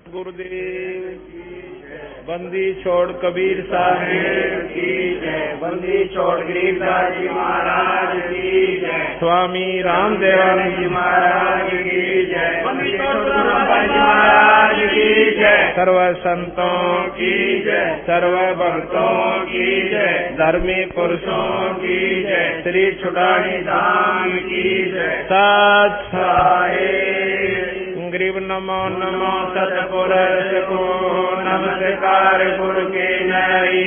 गुरुदेव बंदी छोड़ कबीर साहेब की जय। बंदी छोड़ गरीबदास जी महाराज की जय। स्वामी रामदेवानंद जी महाराज की जय। बंदी छोड़ ब्रह्मपाल जी महाराज की जय। सर्व संतों की जय। सर्व भक्तों की जय। धर्मी पुरुषों की जय। श्री छुड़ानी धाम की जय। सत साहेब गरीब नमो नमो सतपुरुष को नमस्कार गुरु के नई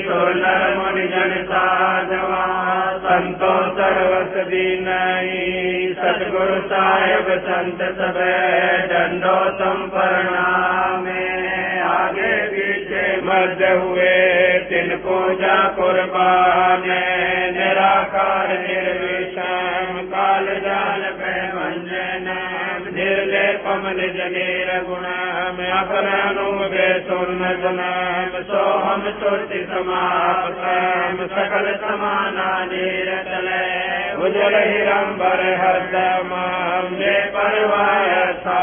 सो नर मुनि जन साधवा संतो सर्वसदी नई सतगुरु साहेब संत सब दंडो तुम प्रणामे आगे पीछे मध्य हुए तिन पूजा कुर्बान निराकार निर्विषम काल जाल पे मंजन निर्ले कमल जनेर गुणाम अकरानुगे सोन्नत नाम सोहम चोटि समापतम सकल समाना नीरतले उज्जवल हिरंबर हरदमाम जे परवाय था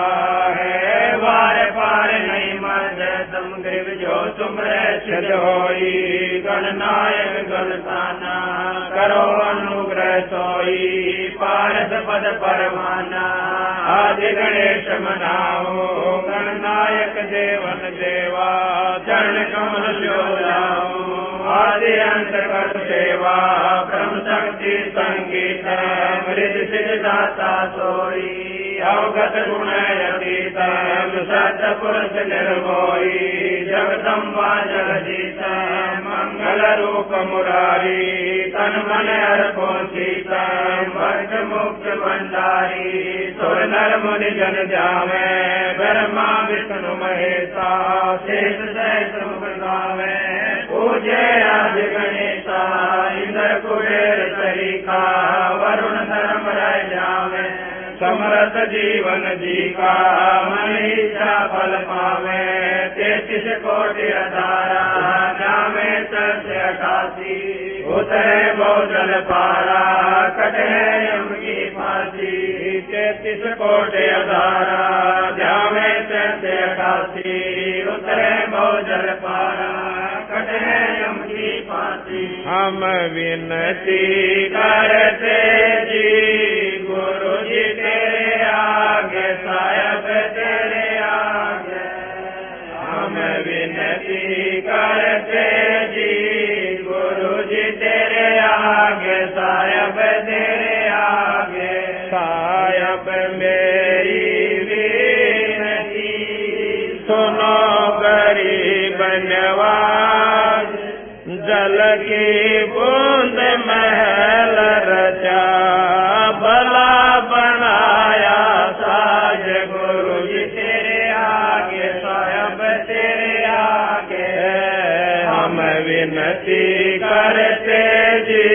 है वार पार नहीं मद तुम ग्रीव जो तुमरे छिद होई गणनायक गणताना करो अनुग्रह सोई पारस पद परमाना आदि गणेश मनाओ गणनायक देवन देवा चरण कमल जोड़ाओ आदि अंत कर सेवा ब्रह्म शक्ति संगीत मृद सिद्धाता सोई अवगत गुण यतीत सत पुरुष निर्मोही जगदम्बा जगदीत मंगल रूप मुरारी तन मन अर्पो सीता भक्त मुक्त भंडारी सुर नर मुनि जन जावे ब्रह्मा विष्णु महेशा शेष सहस्र मुख गावे पूजे आदि गणेशा इंद्र कुबेर सरीखा वरुण धर्म राय जावे समरथ जीवन जी का मनीषा फल पावे 33 कोटि अधारा जावे 88 उतरे बहुजल पारा कटे यम की फांसी 33 कोटि अधारा जावे 88 उतरे बहुजल पारा कटे यम की फांसी। हम विनती करते जी गुरु जी तेरे आगे साहब तेरे आगे हम विनती करते जी गुरु जी तेरे आगे साहब तेरे आगे साहब मेरी विनती सुनो गरीब नवाज जल की बूंद महल रचा भला बनाया साज गुरु जी तेरे आगे साहब तेरे आगे हम विनती करते जी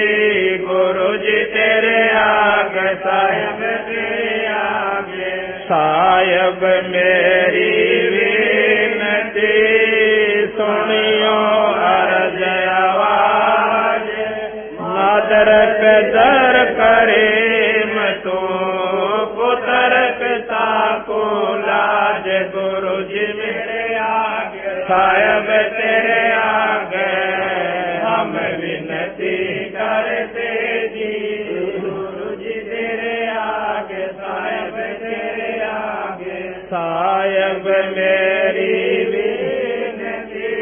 गुरु जी तेरे आगे साहब तेरे आगे साहब मेरी विनती सुनियो अर्ज आवाज नादर पे दर करे तो पुत्र पिता को लाज गुरु जी मेरे आगे साहब तेरे आगे हम विनती करते जी गुरु जी तेरे आगे साहब तेरे आगे साहब मेरी विनती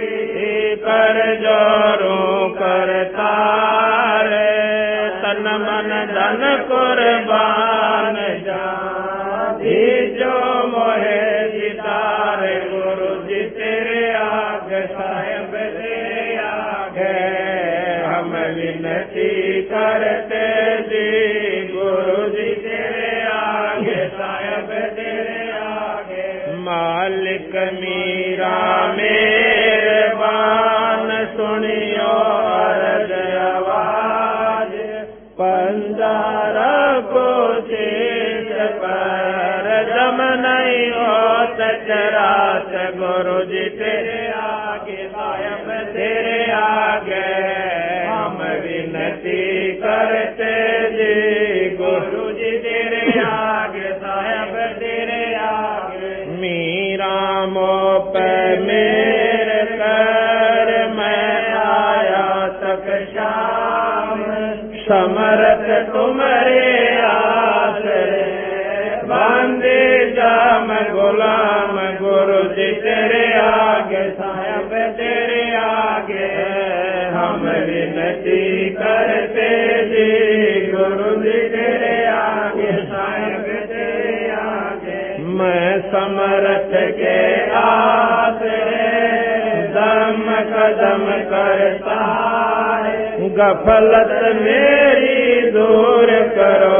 कर जोरों करता तन मन धन कुर्बान जा जो मोहे जितार गुरु जी तेरे आगे साहब तेरे आगे हम विनती करते जी गुरु जी तेरे आगे साहब तेरे आगे मालिक मीरा मेहरबान सुनियो अर्ज आवाज पंजारा को शेष पर दम नहीं होत चरात गुरु जी तेरे आगे साहब तेरे आगे हम विनती करते जी गुरु जी तेरे आगे साहब तेरे आगे मीरा नामों पे मेरे कर मैं आया तक श्याम समर्थ तुम्हारे आसरे बांधे जाम गुलाम गुरु जी तेरे आगे साहब तेरे आगे हम विनती करते जी गुरु जी तेरे आगे साहब तेरे आगे मैं समर्थ के आसरे दम कदम करता गफलत मेरी दूर करो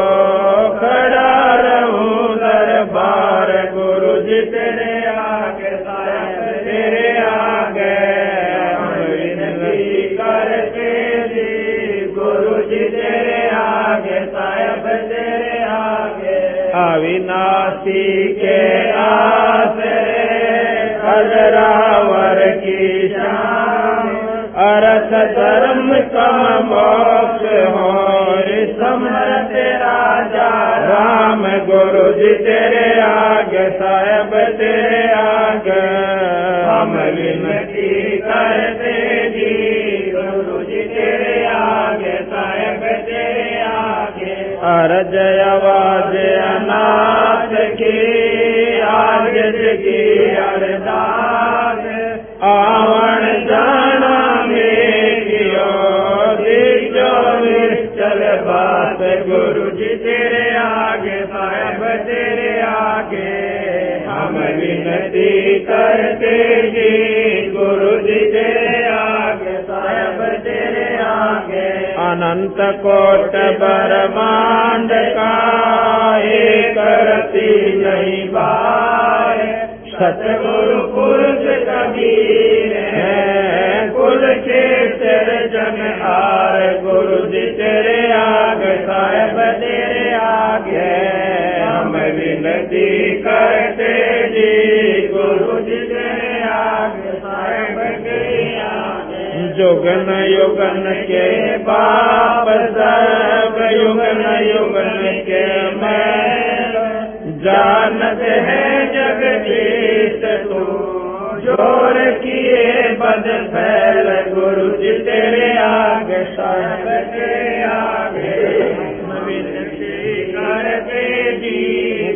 खड़ा रहूं दरबार गुरु जी तेरे आगे साहब तेरे आगे हम विनती करते जी गुरु जी तेरे आगे साहब तेरे आगे अविनाशी के आसरे अजरावर की शान अर्थ धर्म का मोक्ष हो समर्थ राजा राम गुरु जी तेरे आगे साहब तेरे आगे हम विनती करते जी गुरु जी तेरे आगे साहब तेरे आगे अर्ज आवाज अनाथ की आज की अरदास आवन जाना चल बात गुरु जी तेरे आगे साहब तेरे आगे हम विनती करते जी गुरु जी तेरे आगे साहब तेरे आगे अनंत कोट ब्रह्मांड का एक रति नहीं बार सतगुरु पुरुष कबीर है कुल के जन हार गुरु जी तेरे आगे साहब तेरे आगे हम विनती करते जी गुरु जी तेरे आगे साहब तेरे आगे जुगन युगन के बाप सब युगन युगन के मैं जानत है जगदीश तू जोर किए बद फैल गुरु जी तेरे आगे साहब तेरे आगे विनती करते जी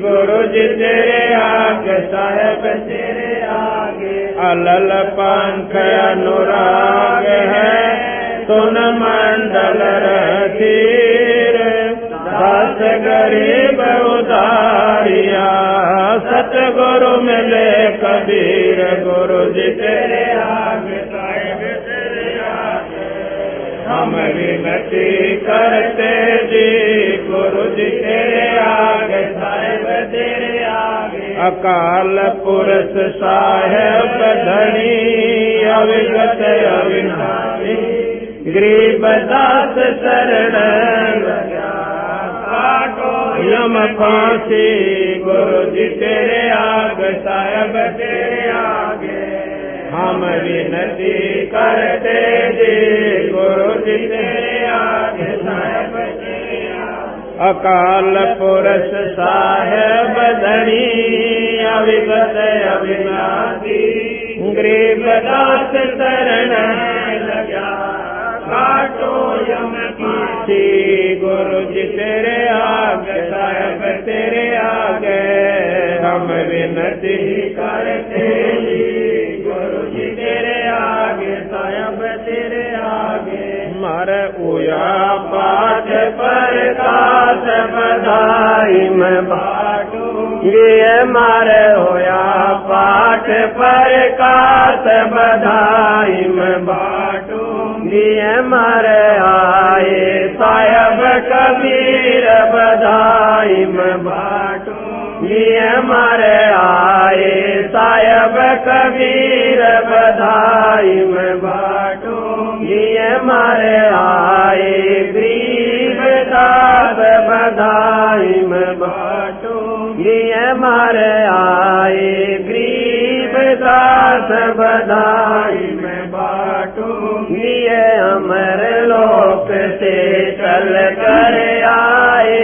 गुरु जी तेरे आगे साहब तेरे आगे अलल पंख अनुराग है सुन मंडल रतीर दास गरीब उदारिया सतगुरु मिले कबीर गुरु जी तेरे आगे साहब तेरे आगे हम विनती करते जी गुरु जी तेरे आगे साहब तेरे आगे अकाल पुरुष साहेब धनी अविगत अविनाशी गरीब दास शरण यम फांसी गुरु जी तेरे आगे साहब तेरे आगे हम विनती करते जी गुरु जी तेरे आगे साहब तेरे आगे अकाल पुरुष साहेब धनी अविगत अविनाशी गरीब दास शरण लगा काटो यम फांसी गुरु जी तेरे आगे साहब तेरे आगे हम विनती करते जी गुरु जी तेरे आगे साहब तेरे आगे मर उया पाठ पर काश बधाई मैं बाटू ये मारे होया पाठ पर काश बधाई मैं बाटू ये मारे आए साहब कबीर बधाई में बाटू ये मारे आए साहब कबीर बधाई में बाटू ये मारे आए गरीब दास बधाई में बाटू ये मारे आए गरीब दास बधाई में बाटू ये अमर लोक से चल कर आए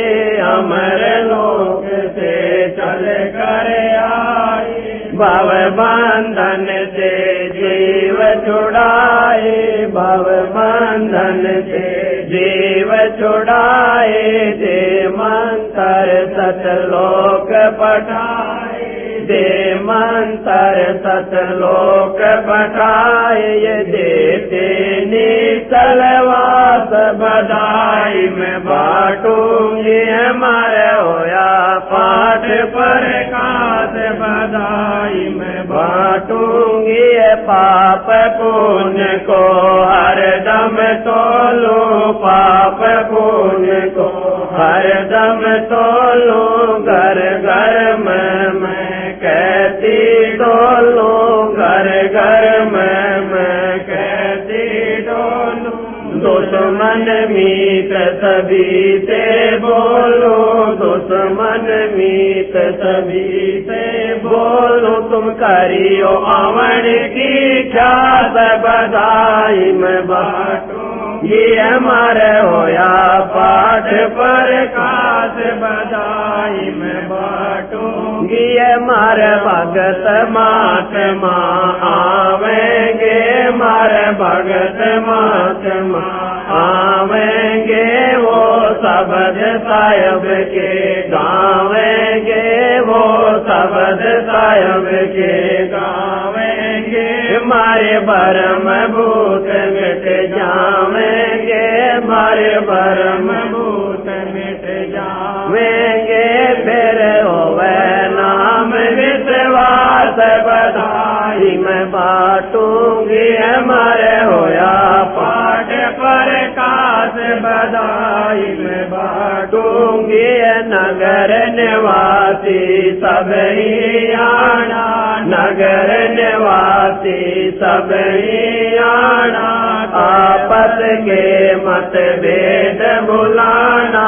अमर लोक से चल कर आए भव बंधन से जीव छुड़ाए, भव बंधन से जीव छुड़ाए, जे मंत्र सतलोक पठाए, जे मंत्र सतलोक पठाए, देते निसलवास बधाई में बाटूंगी, हमारे होया पाठ पर कास बधाई में बाटूंगी, पाप पुण्य को हर दम तोलू, पाप पुण्य को हर दम तोलू, घर घर में मैं कहती डोलू, घर घर में मैं कहती डोलू, दुश्मन मीत सभी से बोलो, दुश्मन मीत सभी से बोलो, तुम करियो अमन की ख्यात बधाई में बाटो, ये हमारे होया पाठ पर कास बधाई में बाटो, ये हमारे भगत महात्मा आवेंगे, हमारे भगत महात्मा आवेंगे, वो शब्द साहिब के गावेंगे, वो शब्द साहिब के गावेंगे, हमारे भरम भूत मिट जावेंगे, हमारे भरम भूत मिट जावेंगे, फिर होवे नाम विश्वास बधाई में बाटूंगी, हमारे होया पाठ पर कास बधाई में बाटूंगी, नगर निवासी सब ही आना, नगर निवासी सब ही आना, आपस के मतभेद भुलाना,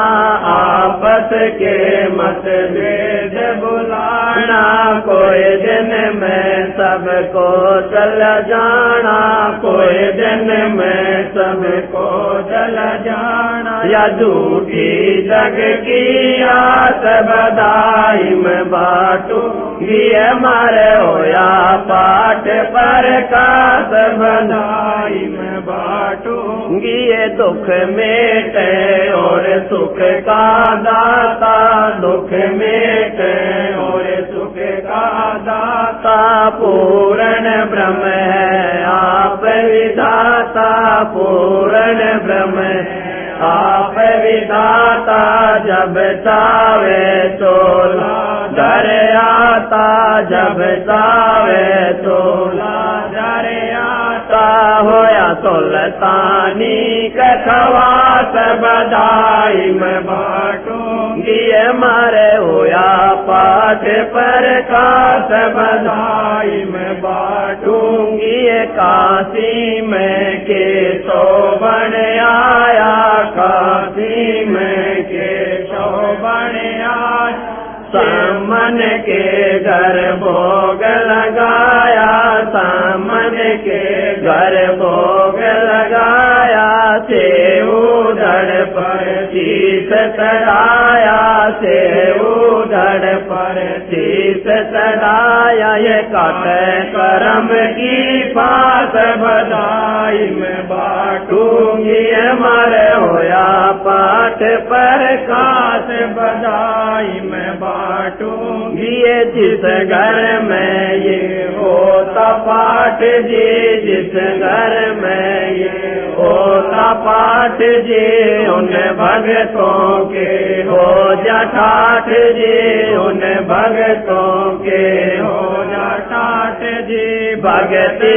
आपस के मतभेद भुलाना, कोई दिन में सबको चल जाना, कोई दिन में सबको चल जाना, या झूठी जग की आस बधाई में बाटू, ये हमारे होया पाठ पर कास बधाई में बाटू, ये दुख मेटे और सुख का दाता, दुख मेटे और सुख का दाता, पूर्ण ब्रह्म है आप विधाता, पूर्ण ब्रह्म है आप विधाता, जब चावे चोला डर आता, जब चावे चोला डर आता, होया सुल्तानी कखवास बधाई में बाटूंगी, हमारे होया पाठ पर कास बधाई में बाटूंगी, काशी में के शोभन आया, काशी में के शोभन आया, सामन के घर भोग लगाया, सामन के घर भोग लगाया, सेऊ धड़ पर शीश चढ़ाया, सेऊ धड़ पर शीश चढ़ाया, ये काटे करम की पास बधाई में बाटूंगी, हमारे होया पाठ पर कास बधाई में बाटूंगी, ये जिस घर में ये होता पाठ जी, जिस घर में ये होता पाठ जी, उन भगतों के हो जा ठाठ जी, उन भगतों के हो जा ठाठ जी, भगति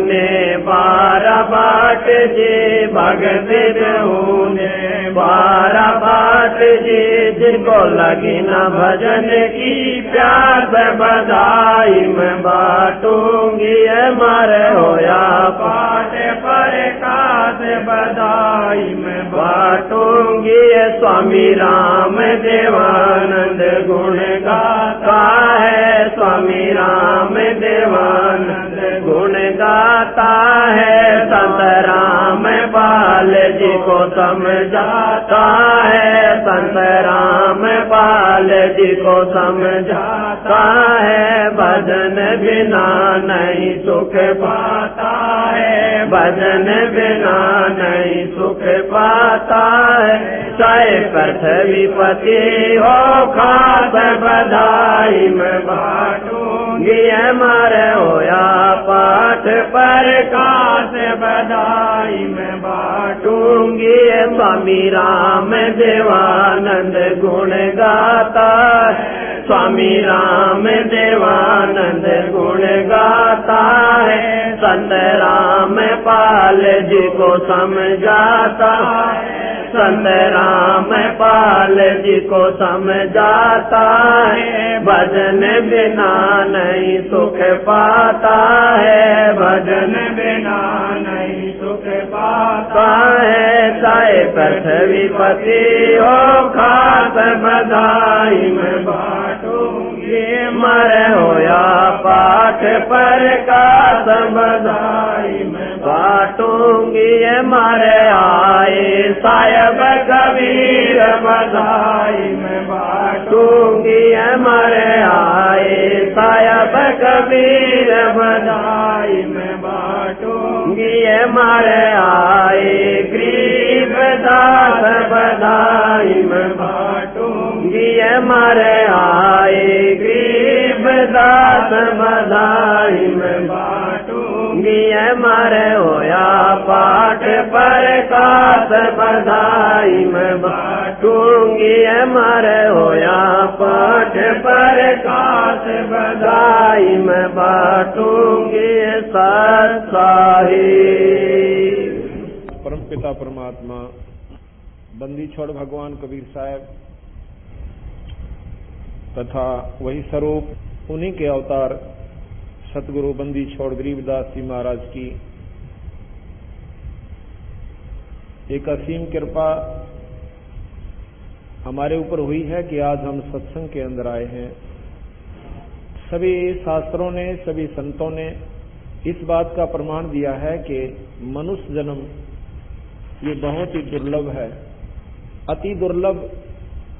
ने 12 बाट जी, भगति ने 12 बाट जी, जिनको लगी न भजन की प्यास बधाई में बाटूंगी, हमारे होया पाठ पर कास बधाई में बाटूंगी, स्वामी राम देवानंद गुण गाता है, स्वामी राम देवानंद गुण गाता है, संत राम बाल जी को समझाता है, संत राम बाल जी को समझाता है, भजन बिना नहीं सुख पाता है, भजन बिना नहीं सुख पाता है। चाहे पृथ्वीपति हो खास बधाई में बाटूंगी, हमारे होया पाठ पर खास बधाई में बाटूंगी। स्वामी राम देवानंद गुण गाता है, स्वामी राम देवानंद गुण गाता है। संत राम पाल जी को समझाता है, संत राम पाल जी को समझाता है। भजन बिना नहीं सुख पाता है, भजन बिना नहीं सुख पाता है। चाहे पृथ्वीपति हो खास बधाई में बाटूंगी, मरे होया पाठ पर खास बधाई में बाटूंगी। मारे आए साहेब कबीर बधाई में बाटूंगी, मारे आए साहेब कबीर बधाई में बाटूंगी। मारे आए गरीबदास बधाई में बाटूंगी, मारे आए गरीबदास बधाई में बाटूंगी। मारे होया पाठ पर खास बधाई में बाटूंगी, मारे होया पाठ पर खास बधाई में बाटूंगी। सत्साही परम पिता परमात्मा बंदी छोड़ भगवान कबीर साहब तथा वही स्वरूप उन्हीं के अवतार सतगुरु बंदी छोड़ गरीबदास जी महाराज की एक असीम कृपा हमारे ऊपर हुई है कि आज हम सत्संग के अंदर आए हैं। सभी शास्त्रों ने, सभी संतों ने इस बात का प्रमाण दिया है कि मनुष्य जन्म ये बहुत ही दुर्लभ है, अति दुर्लभ,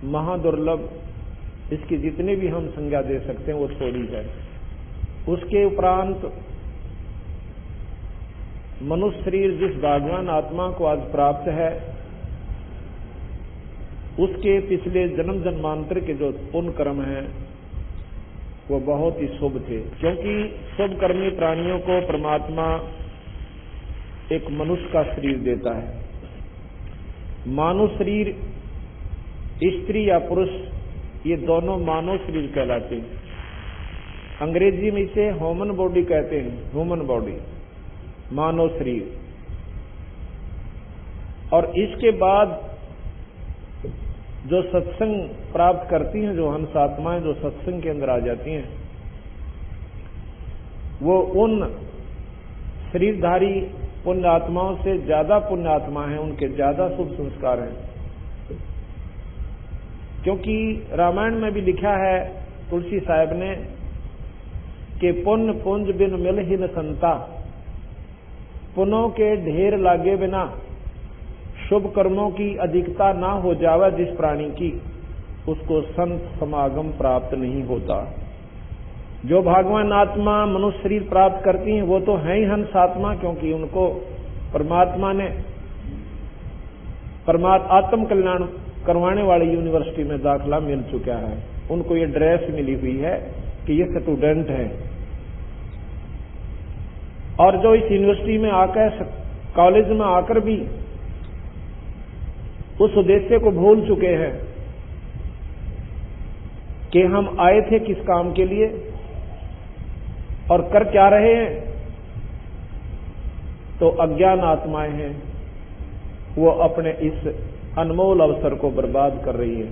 महादुर्लभ। इसकी जितने भी हम संज्ञा दे सकते हैं वो थोड़ी है। उसके उपरांत मनुष्य शरीर जिस भगवान आत्मा को आज प्राप्त है, उसके पिछले जन्म जन्मांतर के जो पुण्य कर्म हैं वो बहुत ही शुभ थे, क्योंकि शुभ कर्मी प्राणियों को परमात्मा एक मनुष्य का शरीर देता है। मानव शरीर, स्त्री या पुरुष, ये दोनों मानव शरीर कहलाते हैं। अंग्रेजी में इसे ह्यूमन बॉडी कहते हैं, ह्यूमन बॉडी, मानव शरीर। और इसके बाद जो सत्संग प्राप्त करती हैं, जो हंस आत्माएं जो सत्संग के अंदर आ जाती हैं, वो उन शरीरधारी पुण्य आत्माओं से ज्यादा पुण्य आत्मा है, उनके ज्यादा शुभ संस्कार हैं। क्योंकि रामायण में भी लिखा है तुलसी साहब ने कि पुण्य पुंज बिन मिल ही न संता, पुण्यों के ढेर लागे बिना शुभ कर्मों की अधिकता ना हो जावे जिस प्राणी की, उसको संत समागम प्राप्त नहीं होता। जो भगवान आत्मा मनुष्य शरीर प्राप्त करती हैं वो तो है ही हंस आत्मा, क्योंकि उनको परमात्मा ने आत्म कल्याण करवाने वाली यूनिवर्सिटी में दाखला मिल चुका है। उनको ये ड्रेस मिली हुई है कि ये स्टूडेंट हैं। और जो इस यूनिवर्सिटी में आकर, कॉलेज में आकर भी उस उद्देश्य को भूल चुके हैं कि हम आए थे किस काम के लिए और कर क्या रहे हैं, तो अज्ञान आत्माएं हैं, वो अपने इस अनमोल अवसर को बर्बाद कर रही है।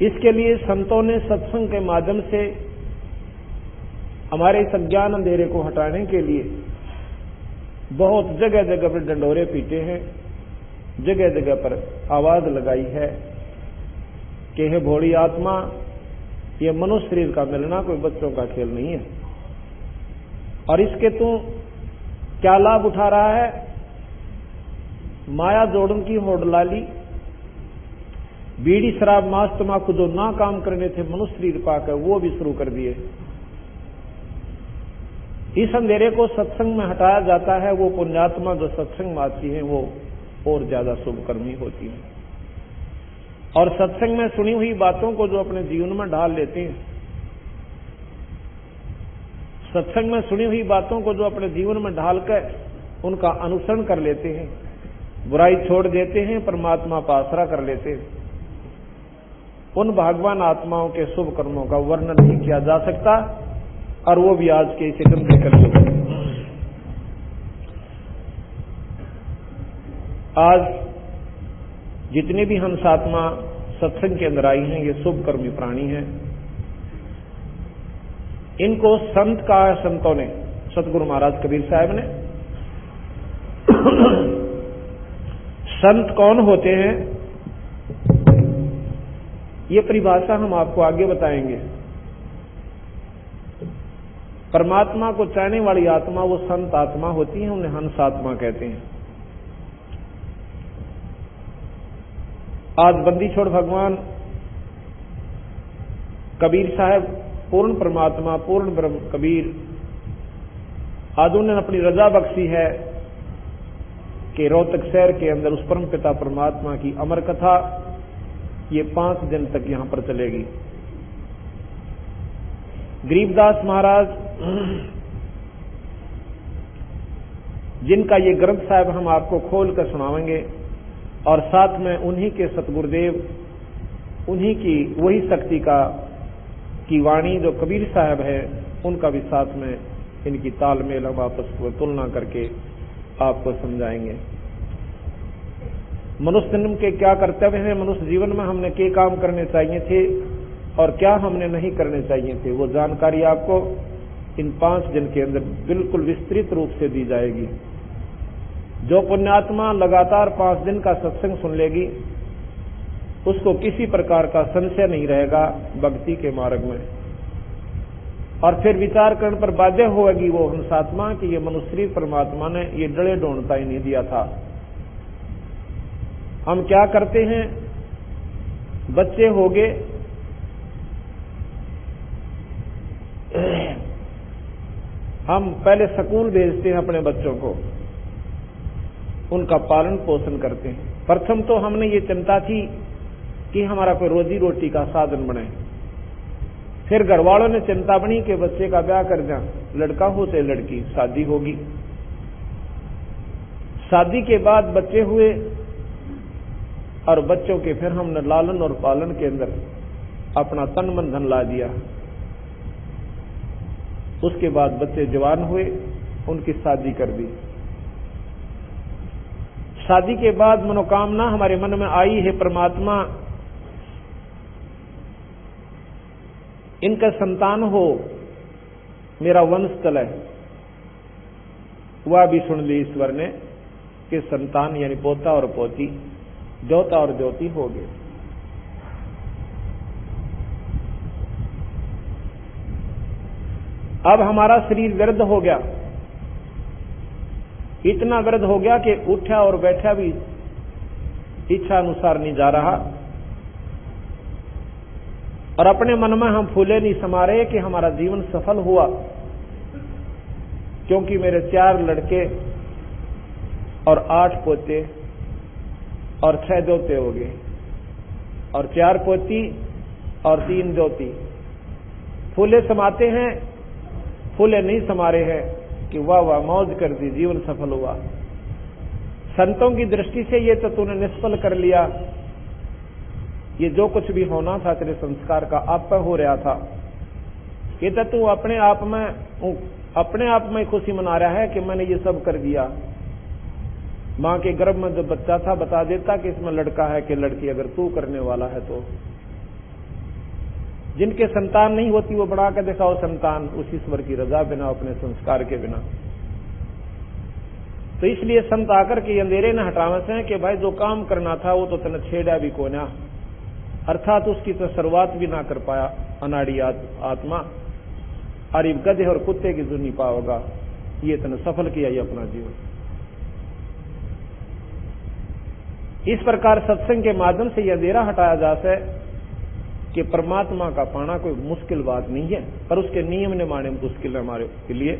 इसके लिए संतों ने सत्संग के माध्यम से हमारे इस अज्ञान अंधेरे को हटाने के लिए बहुत जगह जगह पर डंडोरे पीटे हैं, जगह जगह पर आवाज लगाई है कि हे भोली आत्मा, ये मनुष्य शरीर का मिलना कोई बच्चों का खेल नहीं है, और इसके तू क्या लाभ उठा रहा है। माया जोड़न की होड़ लाली, बीड़ी शराब मांस तमाकू जो ना काम करने थे मनुष्य शरीर पाकर, वो भी शुरू कर दिए। इस अंधेरे को सत्संग में हटाया जाता है। वो पुण्यात्मा जो सत्संग में आती है वो और ज्यादा शुभकर्मी होती है। और सत्संग में सुनी हुई बातों को जो अपने जीवन में ढाल लेते हैं, सत्संग में सुनी हुई बातों को जो अपने जीवन में ढालकर उनका अनुसरण कर लेते हैं, बुराई छोड़ देते हैं, परमात्मा का आसरा कर लेते हैं, उन भाग्यवान आत्माओं के शुभ कर्मों का वर्णन नहीं किया जा सकता। और वो भी आज के इसे गंदे कर सकते। आज जितने भी हंसात्मा सत्संग के अंदर आई हैं, ये शुभ कर्मी प्राणी हैं। इनको संत कहा है संतों ने, सतगुरु महाराज कबीर साहब ने। संत कौन होते हैं, ये परिभाषा हम आपको आगे बताएंगे। परमात्मा को चाहने वाली आत्मा वो संत आत्मा होती है, उन्हें हंस आत्मा कहते हैं। आज बंदी छोड़ भगवान कबीर साहब, पूर्ण परमात्मा, पूर्ण ब्रह्म कबीर, आज उन्होंने अपनी रजा बख्शी है कि रोहतक शहर के अंदर उस परम पिता परमात्मा की अमर कथा ये 5 दिन तक यहां पर चलेगी। गरीबदास महाराज, जिनका ये ग्रंथ साहब हम आपको खोल कर सुनाएंगे, और साथ में उन्हीं के सतगुरुदेव, उन्हीं की वही शक्ति की वाणी जो कबीर साहब है, उनका भी साथ में इनकी तालमेल हम आपस को तुलना करके आपको समझाएंगे। मनुष्य जन्म के क्या कर्तव्य हैं, मनुष्य जीवन में हमने क्या काम करने चाहिए थे और क्या हमने नहीं करने चाहिए थे, वो जानकारी आपको इन 5 दिन के अंदर बिल्कुल विस्तृत रूप से दी जाएगी। जो पुण्यात्मा लगातार 5 दिन का सत्संग सुन लेगी, उसको किसी प्रकार का संशय नहीं रहेगा भक्ति के मार्ग में। और फिर विचार करने पर बाध्य होगी वो हंसात्मा कि ये मनुष्य परमात्मा ने ये डले ढूंढता ही नहीं दिया था। हम क्या करते हैं, बच्चे हो गए, हम पहले स्कूल भेजते हैं अपने बच्चों को, उनका पालन पोषण करते हैं। प्रथम तो हमने ये चिंता की कि हमारा कोई रोजी रोटी का साधन बने। फिर घर वालों ने चिंता बनी कि बच्चे का ब्याह कर दें, लड़का हो चाहे लड़की, शादी होगी। शादी के बाद बच्चे हुए और बच्चों के फिर हमने लालन और पालन के अंदर अपना तन मन धन ला दिया। उसके बाद बच्चे जवान हुए, उनकी शादी कर दी। शादी के बाद मनोकामना हमारे मन में आई है, परमात्मा इनका संतान हो, मेरा वंश चले। वह भी सुन ली ईश्वर ने कि संतान यानी पोता और पोती, जोता और ज्योति हो गए। अब हमारा शरीर वृद्ध हो गया, इतना वृद्ध हो गया कि उठा और बैठा भी इच्छा अनुसार नहीं जा रहा, और अपने मन में हम फूले नहीं समा रहे कि हमारा जीवन सफल हुआ, क्योंकि मेरे 4 लड़के और 8 पोते और 6 जोते हो गए, और 4 पोती और 3 जोती। फूले समाते हैं, फूले नहीं समा रहे हैं कि वाह वाह मौज कर दी, जीवन सफल हुआ। संतों की दृष्टि से ये तो तूने निष्फल कर लिया, ये जो कुछ भी होना था तेरे संस्कार का आप पर हो रहा था, ये तो तू अपने आप में खुशी मना रहा है कि मैंने ये सब कर दिया। मां के गर्भ में जब बच्चा था बता देता कि इसमें लड़का है कि लड़की, अगर तू करने वाला है तो। जिनके संतान नहीं होती वो बना के दिखाओ संतान, उस ईश्वर की रजा बिना, अपने संस्कार के बिना। तो इसलिए संत आकर के अंधेरे न हटावे से कि भाई जो काम करना था वो तो तने छेड़ा भी को ना, अर्थात उसकी तो शुरुआत भी ना कर पाया अनाड़ी आत्मा, और गधे और कुत्ते की जुनी पाओगा, ये तने सफल किया ही अपना जीवन। इस प्रकार सत्संग के माध्यम से यह अंधेरा हटाया जा सके कि परमात्मा का पाना कोई मुश्किल बात नहीं है, पर उसके नियम निमाने मुश्किल है हमारे के लिए।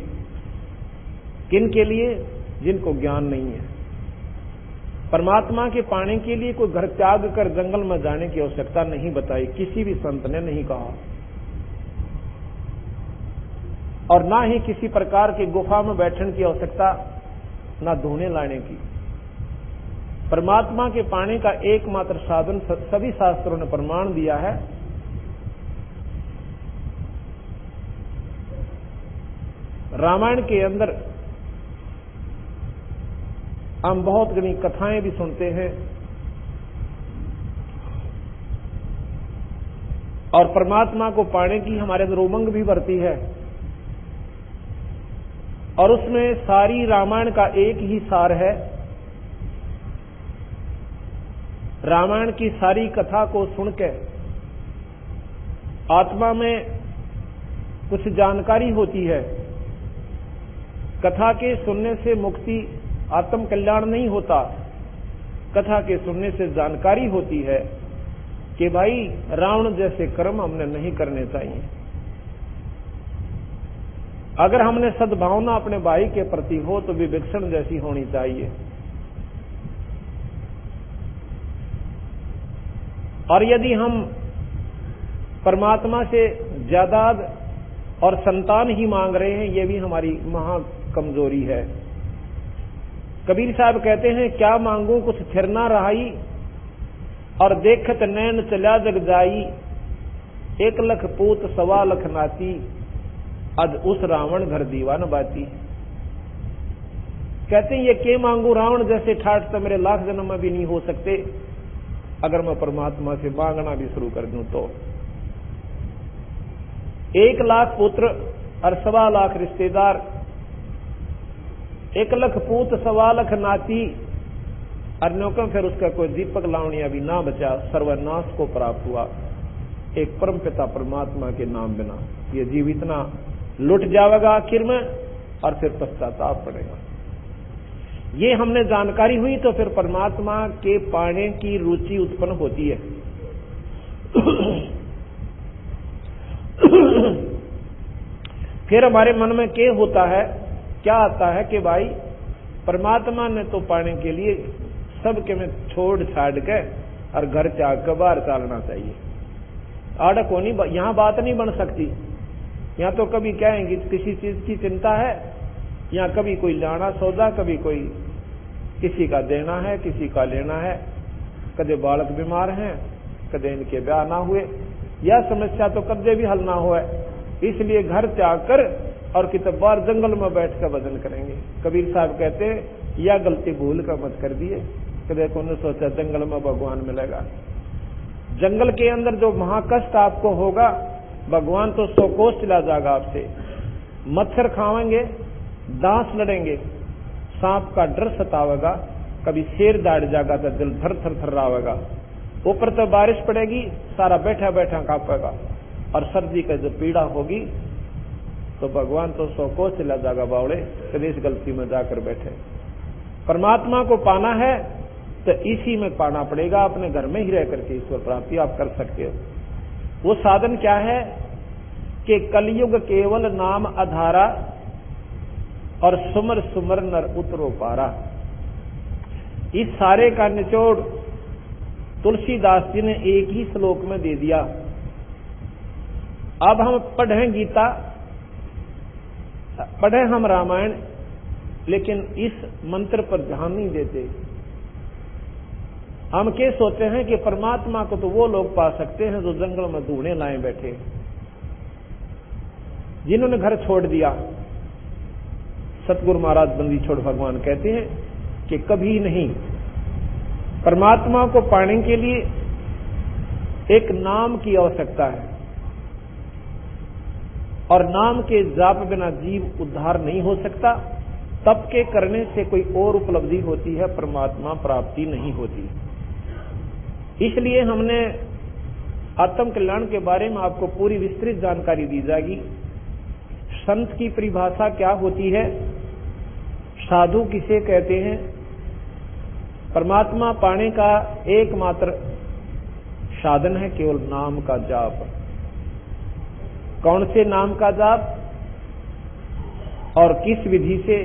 किन के लिए? जिनको ज्ञान नहीं है। परमात्मा के पाने के लिए कोई घर त्याग कर जंगल में जाने की आवश्यकता नहीं बताई, किसी भी संत ने नहीं कहा, और ना ही किसी प्रकार की गुफा में बैठने की आवश्यकता, ना धोने लाने की। परमात्मा के पाने का एकमात्र साधन सभी शास्त्रों ने प्रमाण दिया है, रामायण के अंदर हम बहुत घनी कथाएं भी सुनते हैं, और परमात्मा को पाने की हमारे अंदर उमंग भी बढ़ती है, और उसमें सारी रामायण का एक ही सार है। रामायण की सारी कथा को सुनकर आत्मा में कुछ जानकारी होती है। कथा के सुनने से मुक्ति, आत्म कल्याण नहीं होता। कथा के सुनने से जानकारी होती है कि भाई रावण जैसे कर्म हमने नहीं करने चाहिए। अगर हमने सद्भावना अपने भाई के प्रति हो तो विभीषण जैसी होनी चाहिए। और यदि हम परमात्मा से जायदाद और संतान ही मांग रहे हैं, यह भी हमारी महा कमजोरी है। कबीर साहब कहते हैं, क्या मांगू कुछ फिर ना रहाई, और देखत नैन चला जग जाई, 1 लाख पूत 1.25 लाख नाती, अज उस रावण घर दीवान बाती। कहते हैं ये के मांगू, रावण जैसे ठाठ तो मेरे लाख जन्म में भी नहीं हो सकते, अगर मैं परमात्मा से मांगना भी शुरू कर दूं तो। 1 लाख पुत्र और 1.25 लाख रिश्तेदार, 1 लाख पूत 1.25 लाख नाती, अन्यों का फिर उसका कोई दीपक लावणिया भी ना बचा, सर्वनाश को प्राप्त हुआ। एक परम पिता परमात्मा के नाम बिना ये जीव इतना लुट जाएगा आखिर में, और फिर पश्चाताप पड़ेगा। ये हमने जानकारी हुई तो फिर परमात्मा के पाने की रुचि उत्पन्न होती है। फिर हमारे मन में क्या होता है, क्या आता है कि भाई परमात्मा ने तो पाने के लिए सबके में छोड़ छाड़ के और घर त्याग कर बाहर चलना चाहिए। आड़क होनी, यहां बात नहीं बन सकती। यहां तो कभी कहेंगे किसी चीज की चिंता है, या कभी कोई लाना सौदा, कभी कोई किसी का देना है, किसी का लेना है, कदे बालक बीमार हैं, कदे इनके ब्याह ना हुए, यह समस्या तो कदे भी हल ना हुआ, इसलिए घर त्याग कर और कितने बार जंगल में बैठ कर भजन करेंगे। कबीर साहब कहते हैं यह गलती भूल कर मत कर दिए, कदे को ने सोचा जंगल में भगवान मिलेगा। जंगल के अंदर जो महाकष्ट आपको होगा, भगवान तो 100 कोस चला जाएगा आपसे। मच्छर खावेंगे, दांत लड़ेंगे, सांप का डर सतावेगा, कभी शेर दाड़ जाएगा तो दिल थर थर थर्रावेगा। ऊपर तो बारिश पड़ेगी, सारा बैठा बैठा कांपेगा, और सर्दी का जो पीड़ा होगी तो भगवान तो 100 कोस चला जाएगा बावड़े, कभी इस गलती में जाकर बैठे। परमात्मा को पाना है तो इसी में पाना पड़ेगा, अपने घर में ही रह करके ईश्वर प्राप्ति आप कर सकते हो। वो साधन क्या है कि कलयुग केवल नाम आधारा, और सुमर सुमर नर उतरो पारा। इस सारे का निचोड़ तुलसीदास जी ने एक ही श्लोक में दे दिया। अब हम पढ़ें गीता, पढ़ें हम रामायण, लेकिन इस मंत्र पर ध्यान नहीं देते। हम क्या सोचते हैं कि परमात्मा को तो वो लोग पा सकते हैं जो जंगल में ढूंढने लाए बैठे, जिन्होंने घर छोड़ दिया। सतगुरु महाराज बंदी छोड़ भगवान कहते हैं कि कभी नहीं। परमात्मा को पाने के लिए एक नाम की आवश्यकता है, और नाम के जाप बिना जीव उद्धार नहीं हो सकता। तप के करने से कोई और उपलब्धि होती है, परमात्मा प्राप्ति नहीं होती। इसलिए हमने आत्म कल्याण के बारे में आपको पूरी विस्तृत जानकारी दी जाएगी। संत की परिभाषा क्या होती है, साधु किसे कहते हैं, परमात्मा पाने का एकमात्र साधन है केवल नाम का जाप। कौन से नाम का जाप और किस विधि से,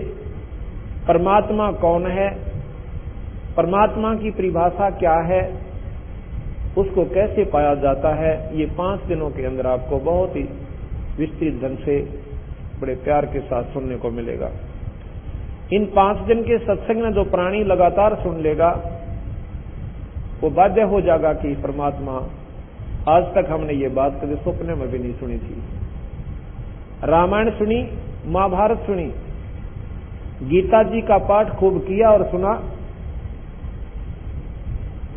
परमात्मा कौन है, परमात्मा की परिभाषा क्या है, उसको कैसे पाया जाता है, ये 5 दिनों के अंदर आपको बहुत ही विस्तृत ढंग से बड़े प्यार के साथ सुनने को मिलेगा। इन 5 दिन के सत्संग में जो प्राणी लगातार सुन लेगा वो बाध्य हो जाएगा कि परमात्मा, आज तक हमने ये बात कभी सपने में भी नहीं सुनी थी। रामायण सुनी, महाभारत सुनी, गीता जी का पाठ खूब किया और सुना,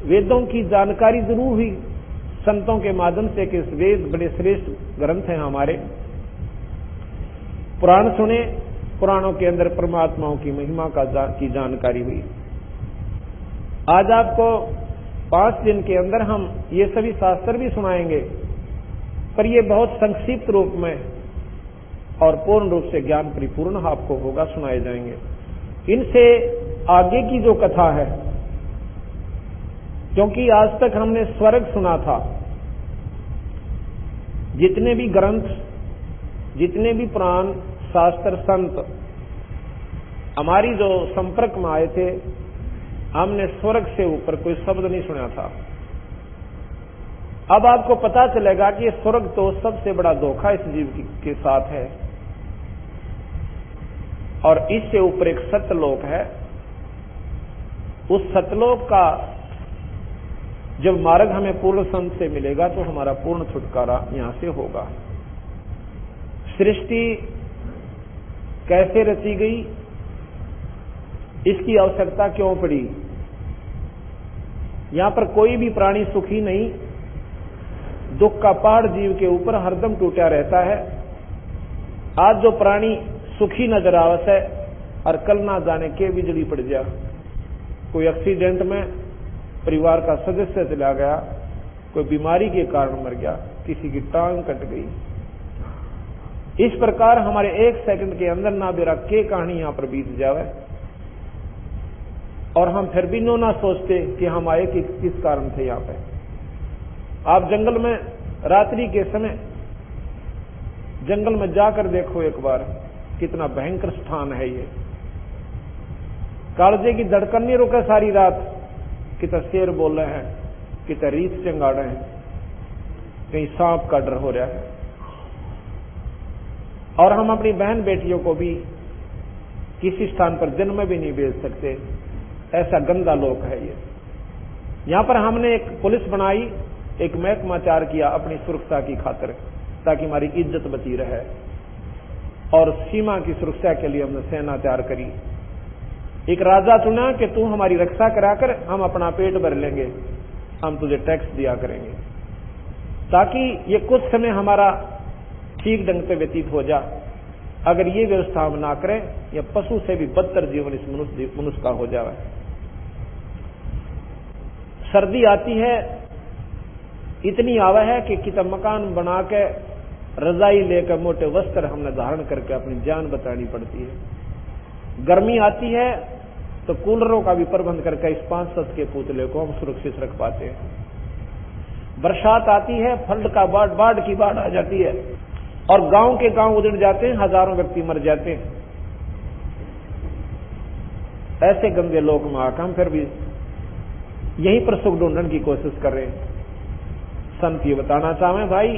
वेदों की जानकारी जरूर हुई संतों के माध्यम से कि वेद बड़े श्रेष्ठ ग्रंथ हैं हमारे। पुराण सुने, पुराणों के अंदर परमात्माओं की महिमा की जानकारी हुई। आज आपको 5 दिन के अंदर हम ये सभी शास्त्र भी सुनाएंगे, पर ये बहुत संक्षिप्त रूप में और पूर्ण रूप से ज्ञान परिपूर्ण आपको होगा, सुनाए जाएंगे। इनसे आगे की जो कथा है, क्योंकि आज तक हमने स्वर्ग सुना था, जितने भी ग्रंथ, जितने भी पुराण शास्त्र संत हमारी जो संपर्क में आए थे, हमने स्वर्ग से ऊपर कोई शब्द नहीं सुना था। अब आपको पता चलेगा कि स्वर्ग तो सबसे बड़ा धोखा इस जीव के साथ है, और इससे ऊपर एक सत्यलोक है। उस सत्यलोक का जब मार्ग हमें पूर्ण संत से मिलेगा तो हमारा पूर्ण छुटकारा यहां से होगा। सृष्टि कैसे रची गई, इसकी आवश्यकता क्यों पड़ी। यहां पर कोई भी प्राणी सुखी नहीं, दुख का पहाड़ जीव के ऊपर हरदम टूटा रहता है। आज जो प्राणी सुखी नजर आवत है और कल ना जाने के बिजली पड़ जा, कोई एक्सीडेंट में परिवार का सदस्य चला गया, कोई बीमारी के कारण मर गया, किसी की टांग कट गई। इस प्रकार हमारे 1 सेकंड के अंदर ना बेरा के कहानी यहां पर बीत जावे, और हम फिर भी नो ना सोचते कि हम आए कि किस कारण थे यहां पे। आप जंगल में रात्रि के समय जंगल में जाकर देखो एक बार, कितना भयंकर स्थान है ये। कालजे की धड़कन नहीं रुके सारी रात, कितना शेर बोल रहे हैं, कितना रीछ चंगाड़ रहे हैं, कहीं सांप का डर हो रहा है। और हम अपनी बहन बेटियों को भी किसी स्थान पर दिन में भी नहीं भेज सकते, ऐसा गंदा लोक है ये। यहां पर हमने एक पुलिस बनाई, एक महकमाचार किया अपनी सुरक्षा की खातिर, ताकि हमारी इज्जत बची रहे, और सीमा की सुरक्षा के लिए हमने सेना तैयार करी। एक राजा चुना कि तू हमारी रक्षा कराकर हम अपना पेट भर लेंगे, हम तुझे टैक्स दिया करेंगे, ताकि ये कुछ समय हमारा ठीक ढंग से व्यतीत हो जा। अगर ये व्यवस्था हम ना करें, या पशु से भी बदतर जीवन इस मनुष्य का हो जाए। सर्दी आती है, इतनी आवा है कि कितना मकान बना के रजाई लेकर मोटे वस्त्र हमने धारण करके अपनी जान बचानी पड़ती है। गर्मी आती है तो कूलरों का भी प्रबंध करके इस 5-7 के पुतले को हम सुरक्षित रख पाते हैं। बरसात आती है, फ्लड का बाढ़ की बाढ़ आ जाती है, और गांव के गांव उजड़ जाते हैं, हजारों व्यक्ति मर जाते हैं। ऐसे गंदे लोक में आकर हम फिर भी यहीं पर सुख ढूंढने की कोशिश कर रहे हैं। संत ये बताना चाहें, भाई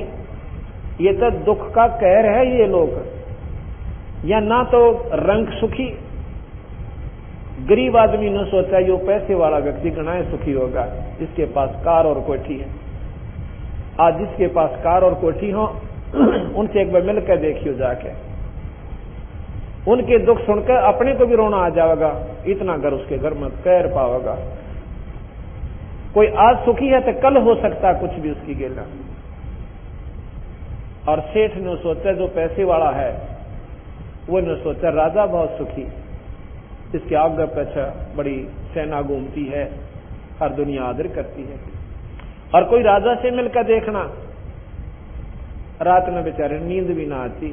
ये तो दुख का कहर है ये लोग, या ना तो रंग सुखी। गरीब आदमी ने सोचा यो पैसे वाला व्यक्ति गणाए सुखी होगा, जिसके पास कार और कोठी है। आज जिसके पास कार और कोठी हो, उनसे एक बार मिलकर देखियो जाके, उनके दुख सुनकर अपने को भी रोना आ जाएगा, इतना घर उसके घर में कैर पावेगा। कोई आज सुखी है तो कल हो सकता कुछ भी उसकी गेला। और सेठ ने सोचा जो पैसे वाला है, वो ने सोचा राजा बहुत सुखी, इसके आगे पीछे बड़ी सेना घूमती है, हर दुनिया आदर करती है। और कोई राजा से मिलकर देखना, रात में बेचारे नींद भी ना आती,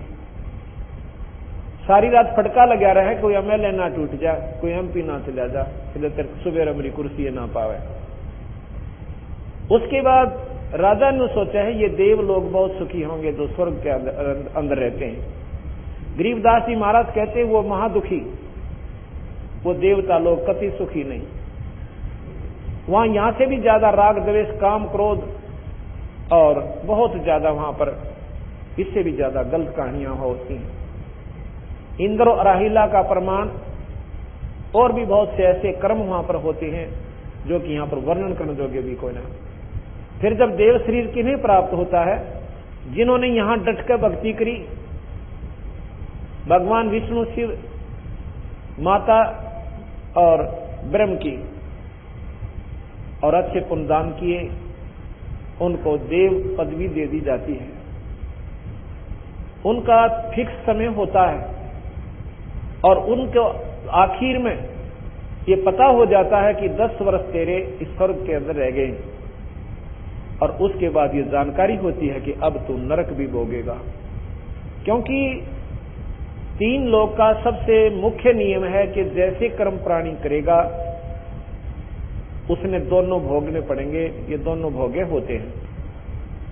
सारी रात फटका लगा रहे, कोई एमएलए ना टूट जाए, कोई एमपी ना चला जा, फिर सुबह मेरी कुर्सी ना पावे। उसके बाद राजा ने सोचा है ये देव लोग बहुत सुखी होंगे जो स्वर्ग के अंदर रहते हैं। गरीबदास जी महाराज कहते हैं वो महादुखी, वो देवता लोग कति सुखी नहीं। वहां यहां से भी ज्यादा राग द्वेष काम क्रोध और बहुत ज्यादा वहां पर इससे भी ज्यादा गलत कहानियां होती हैं। इंद्र और राहिला का प्रमाण और भी बहुत से ऐसे कर्म वहां पर होते हैं जो कि यहां पर वर्णन करने योग्य भी कोई ना। फिर जब देव शरीर किन्हें प्राप्त होता है? जिन्होंने यहां डटकर भक्ति करी, भगवान विष्णु शिव माता और ब्रह्म की, और अच्छे पुण्यदान किए, उनको देव पदवी दे दी जाती है। उनका फिक्स समय होता है और उनको आखिर में ये पता हो जाता है कि 10 वर्ष तेरे इस स्वर्ग के अंदर रह गए, और उसके बाद ये जानकारी होती है कि अब तू नरक भी भोगेगा। क्योंकि 3 लोक का सबसे मुख्य नियम है कि जैसे कर्म प्राणी करेगा उसने दोनों भोगने पड़ेंगे। ये दोनों भोगे होते हैं।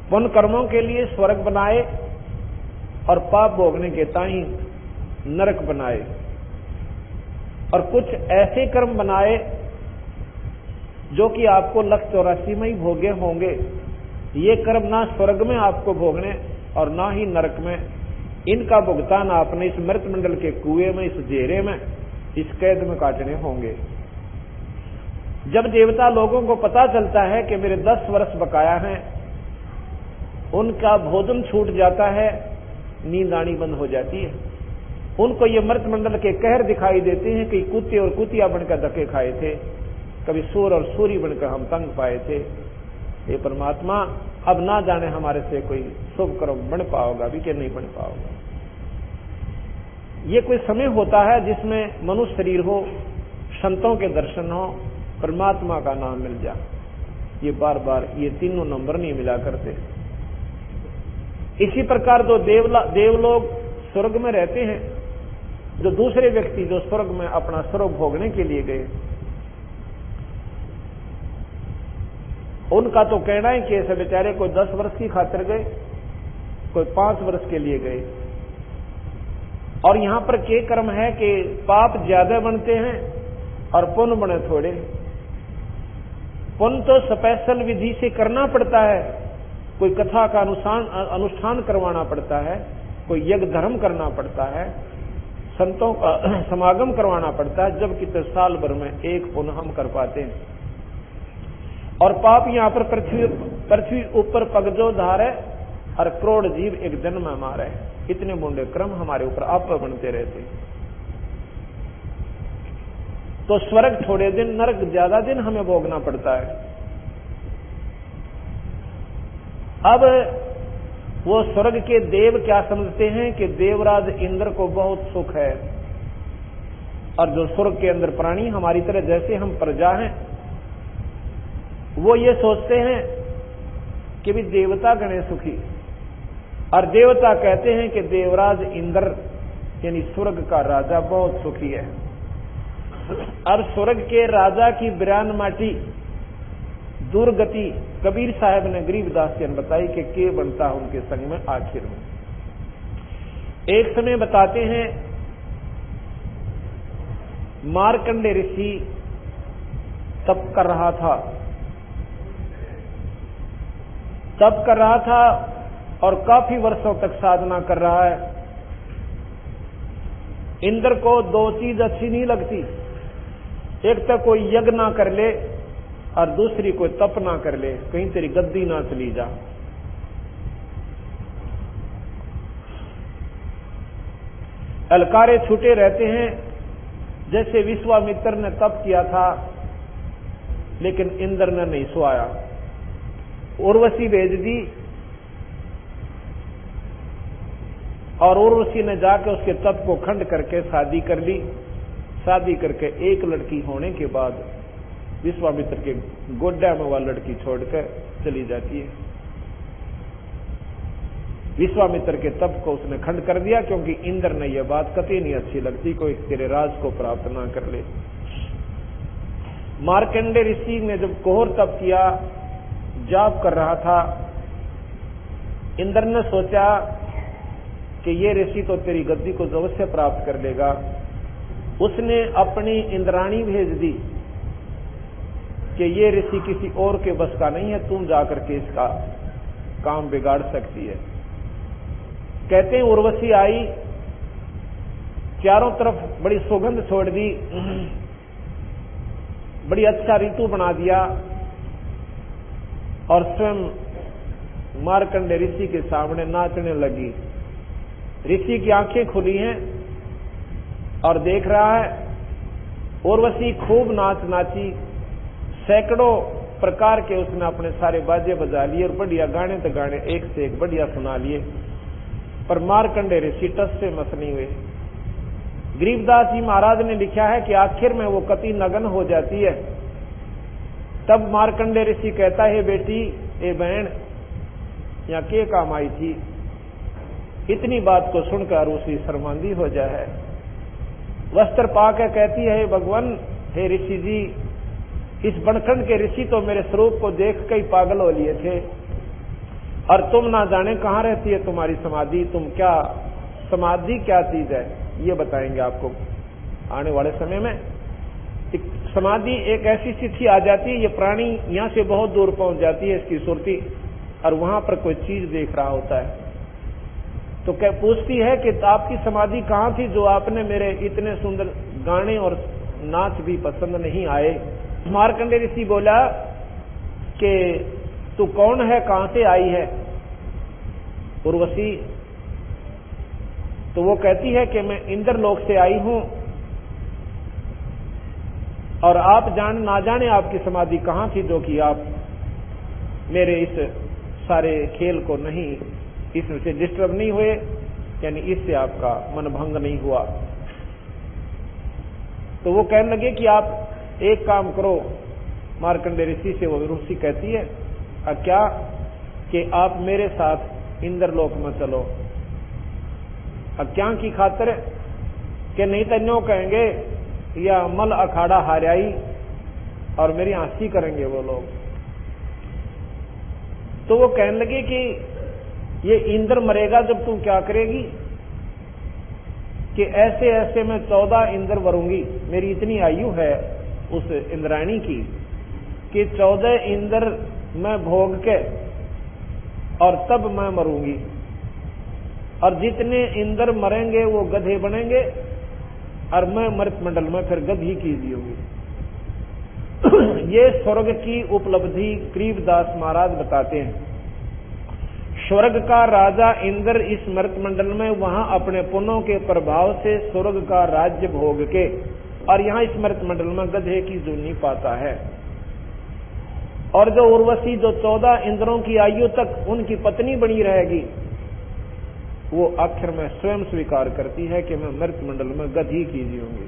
पुण्य कर्मों के लिए स्वर्ग बनाए और पाप भोगने के ताई नरक बनाए, और कुछ ऐसे कर्म बनाए जो कि आपको 184 में ही भोगे होंगे। ये कर्म ना स्वर्ग में आपको भोगने और ना ही नरक में, इनका भुगतान आपने इस मृत मंडल के कुएं में, इस जेरे में, इस कैद में काटने होंगे। जब देवता लोगों को पता चलता है कि मेरे 10 वर्ष बकाया हैं, उनका भोजन छूट जाता है, नींद आनी बंद हो जाती है। उनको ये मृत मंडल के कहर दिखाई देते हैं कि कुत्ते और कुतिया बनकर धक्के खाए थे, कभी सूर और सूरी बनकर हम तंग पाए थे। ये परमात्मा अब ना जाने हमारे से कोई शुभ कर्म बन पाओगा भी कि नहीं बन पाओगा। ये कोई समय होता है जिसमें मनुष्य शरीर हो, संतों के दर्शन हो, परमात्मा का नाम मिल जाए। ये बार बार ये तीनों नंबर नहीं मिला करते। इसी प्रकार जो देवलोग स्वर्ग में रहते हैं, जो दूसरे व्यक्ति जो स्वर्ग में अपना स्वर्ग भोगने के लिए गए, उनका तो कहना है कि ऐसे बेचारे कोई 10 वर्ष की खातिर गए, कोई 5 वर्ष के लिए गए। और यहां पर के कर्म है कि पाप ज्यादा बनते हैं और पुण्य बने थोड़े। पुण्य तो स्पेशल विधि से करना पड़ता है, कोई कथा का अनुष्ठान करवाना पड़ता है, कोई यज्ञ धर्म करना पड़ता है, संतों का समागम करवाना पड़ता है, जबकि तो साल भर में एक पुण्य हम कर पाते हैं। और पाप यहां पर पृथ्वी ऊपर पगजो धारे और करोड़ जीव एक दिन में मारे। इतने मुंडे क्रम हमारे ऊपर आप बनते रहते। तो स्वर्ग थोड़े दिन, नरक ज्यादा दिन हमें भोगना पड़ता है। अब वो स्वर्ग के देव क्या समझते हैं कि देवराज इंद्र को बहुत सुख है, और जो स्वर्ग के अंदर प्राणी हमारी तरह जैसे हम प्रजा हैं, वो ये सोचते हैं कि भी देवता गणे सुखी। और देवता कहते हैं कि देवराज इंद्र यानी स्वर्ग का राजा बहुत सुखी है। और स्वर्ग के राजा की बिरान माटी दुर्गति कबीर साहब ने गरीबदास जी ने बताई कि के बनता है उनके संग में आखिर में। एक समय बताते हैं मार्कंडे ऋषि तप कर रहा था और काफी वर्षों तक साधना कर रहा है। इंद्र को 2 चीज अच्छी नहीं लगती, एक तो कोई यज्ञ ना कर ले और दूसरी कोई तप ना कर ले, कहीं तेरी गद्दी ना चली जा। अलकारे छूटे रहते हैं। जैसे विश्वामित्र ने तप किया था लेकिन इंद्र ने नहीं सुहाया, उर्वशी भेज दी और उर्वशी ने जाकर उसके तप को खंड करके शादी कर ली। शादी करके एक लड़की होने के बाद विश्वामित्र के गोड्डा में वह लड़की छोड़कर चली जाती है। विश्वामित्र के तप को उसने खंड कर दिया, क्योंकि इंद्र ने यह बात कतई नहीं अच्छी लगती, कोई तेरे राज को प्राप्त ना कर ले। मार्कंडे ऋषि ने जब घोर तप किया, जाप कर रहा था, इंद्र ने सोचा कि ये ऋषि तो तेरी गद्दी को अवश्य प्राप्त कर लेगा। उसने अपनी इंद्राणी भेज दी कि ये ऋषि किसी और के बस का नहीं है, तुम जाकर के इसका काम बिगाड़ सकती है। कहते हैं उर्वशी आई, चारों तरफ बड़ी सुगंध छोड़ दी, बड़ी अच्छा ऋतु बना दिया, और स्वयं मार्कंडे ऋषि के सामने नाचने लगी। ऋषि की आंखें खुली हैं और देख रहा है। उर्वशी खूब नाच नाची, सैकड़ों प्रकार के उसने अपने सारे बाजे बजा लिए और बढ़िया गाने तो गाने एक से एक बढ़िया सुना लिए, पर मार्कंडे ऋषि टस से मस नहीं हुए। गरीबदास जी महाराज ने लिखा है कि आखिर में वो कति नगन हो जाती है। तब मार्कंडे ऋषि कहता है, बेटी ए बहन यहाँ के काम आई थी। इतनी बात को सुनकर उसी शर्मांदी हो जाए, वस्त्र पाकर कहती है, भगवान हे ऋषि जी, इस बनखंड के ऋषि तो मेरे स्वरूप को देख कर ही पागल हो लिए थे, और तुम ना जाने कहाँ रहती है तुम्हारी समाधि, तुम क्या समाधि क्या चीज है ये बताएंगे आपको आने वाले समय में। समाधि एक ऐसी स्थिति आ जाती है, ये प्राणी यहाँ से बहुत दूर पहुंच जाती है इसकी सुरती, और वहां पर कोई चीज देख रहा होता है, तो क्या पूछती है कि आपकी समाधि कहाँ थी जो आपने मेरे इतने सुंदर गाने और नाच भी पसंद नहीं आए। मार्कंडे ऋषि बोला कि तू कौन है, कहां से आई है उर्वशी? तो वो कहती है कि मैं इंद्रलोक से आई हूं, और आप ना जाने आपकी समाधि कहां थी जो कि आप मेरे इस सारे खेल को नहीं, इससे डिस्टर्ब नहीं हुए, यानी इससे आपका मन भंग नहीं हुआ। तो वो कहने लगे कि आप एक काम करो, मार्कंडे ऋषि से वो ऋषि कहती है, क्या कि आप मेरे साथ इंद्रलोक में चलो। क्या की खातिर? कि नहीं तो न्यों कहेंगे या मल अखाड़ा हाराई और मेरी हंसी करेंगे वो लोग। तो वो कहने लगे कि ये इंद्र मरेगा जब तुम क्या करेगी? कि ऐसे ऐसे मैं 14 इंद्र वरूंगी, मेरी इतनी आयु है उस इंद्राणी की कि 14 इंद्र मैं भोग के और तब मैं मरूंगी, और जितने इंद्र मरेंगे वो गधे बनेंगे, और मैं मृत मंडल में फिर गधी की होगी। ये स्वर्ग की उपलब्धि गरीबदास महाराज बताते हैं। स्वर्ग का राजा इंद्र इस मृत मंडल में वहां अपने पुण्यों के प्रभाव से स्वर्ग का राज्य भोग के, और यहां इस मृत मंडल में गधे की जूनी पाता है। और जो उर्वशी जो 14 इंद्रों की आयु तक उनकी पत्नी बनी रहेगी, वो आखिर में स्वयं स्वीकार करती है कि मैं मृत मंडल में गधी की होंगी।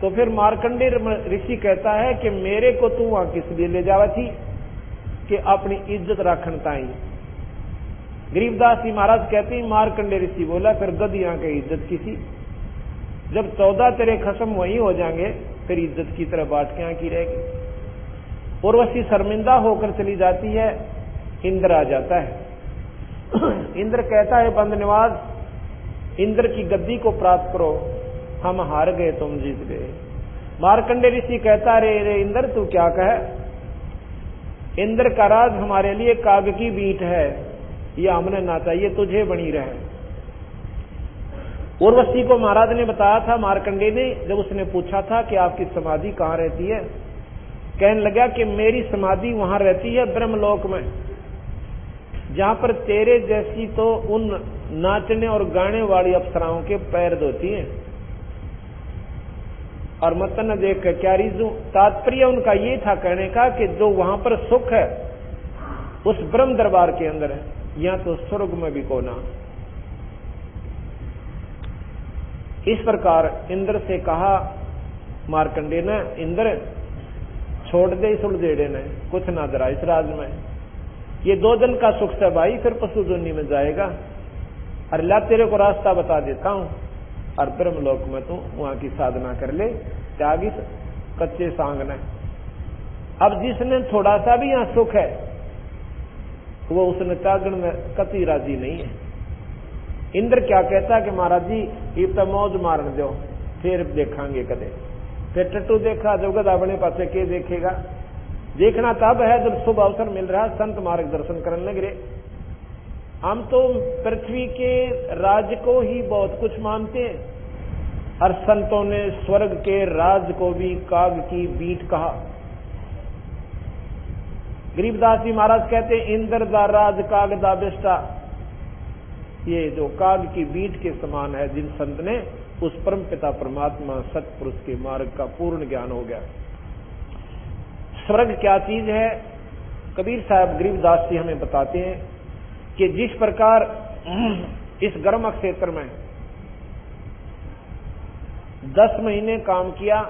तो फिर मार्कंडे ऋषि कहता है कि मेरे को तू वहां किस लिए ले जावा थी? कि अपनी इज्जत रखन ताई। गरीबदास जी महाराज कहते हैं, मार्कंडे ऋषि बोला फिर गधियां की इज्जत किसी, जब 14 तेरे खसम वही हो जाएंगे, फिर इज्जत की तरह बात क्या की रहेगी। उर्वशी शर्मिंदा होकर चली जाती है, इंद्र आ जाता है। इंद्र कहता है, बंदनिवाज, इंद्र की गद्दी को प्राप्त करो, हम हार गए तुम जीत गए। मार्कंडे ऋषि कहता, रे इंद्र तू क्या कहे? इंद्र का राज हमारे लिए काग की बीट है, यह हमने ना चाहिए, तुझे बनी रहे। उर्वशी को महाराज ने बताया था, मार्कंडे ने, जब उसने पूछा था कि आपकी समाधि कहाँ रहती है, कहने लगा कि मेरी समाधि वहां रहती है ब्रह्मलोक में, जहां पर तेरे जैसी तो उन नाचने और गाने वाली अप्सराओं के पैर धोती हैं, और मत न देख कर क्या रीजू। तात्पर्य उनका ये था कहने का कि जो वहां पर सुख है उस ब्रह्म दरबार के अंदर है, यहां तो स्वर्ग में भी कोना। इस प्रकार इंद्र से कहा मार्कंडे ने, इंद्र छोड़ दे इस उलझेड़े ने, कुछ ना जरा इस राज में। ये 2 दिन का सुख से भाई, फिर पशु जोनी में जाएगा। अरे ला तेरे को रास्ता बता देता हूं, और ब्रह्मलोक में तू वहां की साधना कर ले, त्यागी कच्चे सांग ने। अब जिसने थोड़ा सा भी यहां सुख है वो उसने त्यागन में कति राजी नहीं है। इंद्र क्या कहता है कि महाराज जी ये तो मौज मारन दो, फिर देखांगे कदे। फिर टट्टू देखा, जगत अपने पासे के देखेगा। देखना तब है जब शुभ अवसर मिल रहा है, संत मार्ग दर्शन करने लग रहे। हम तो पृथ्वी के राज को ही बहुत कुछ मानते हैं, और संतों ने स्वर्ग के राज को भी काग की बीट कहा। गरीबदास जी महाराज कहते हैं, इंद्र दा राज काग दा बेस्टा। ये जो काग की बीट के समान है, जिन संत ने उस परम पिता परमात्मा सतपुरुष के मार्ग का पूर्ण ज्ञान हो गया। स्वर्ग क्या चीज है? कबीर साहब गरीबदास जी हमें बताते हैं कि जिस प्रकार इस गर्म क्षेत्र में 10 महीने काम किया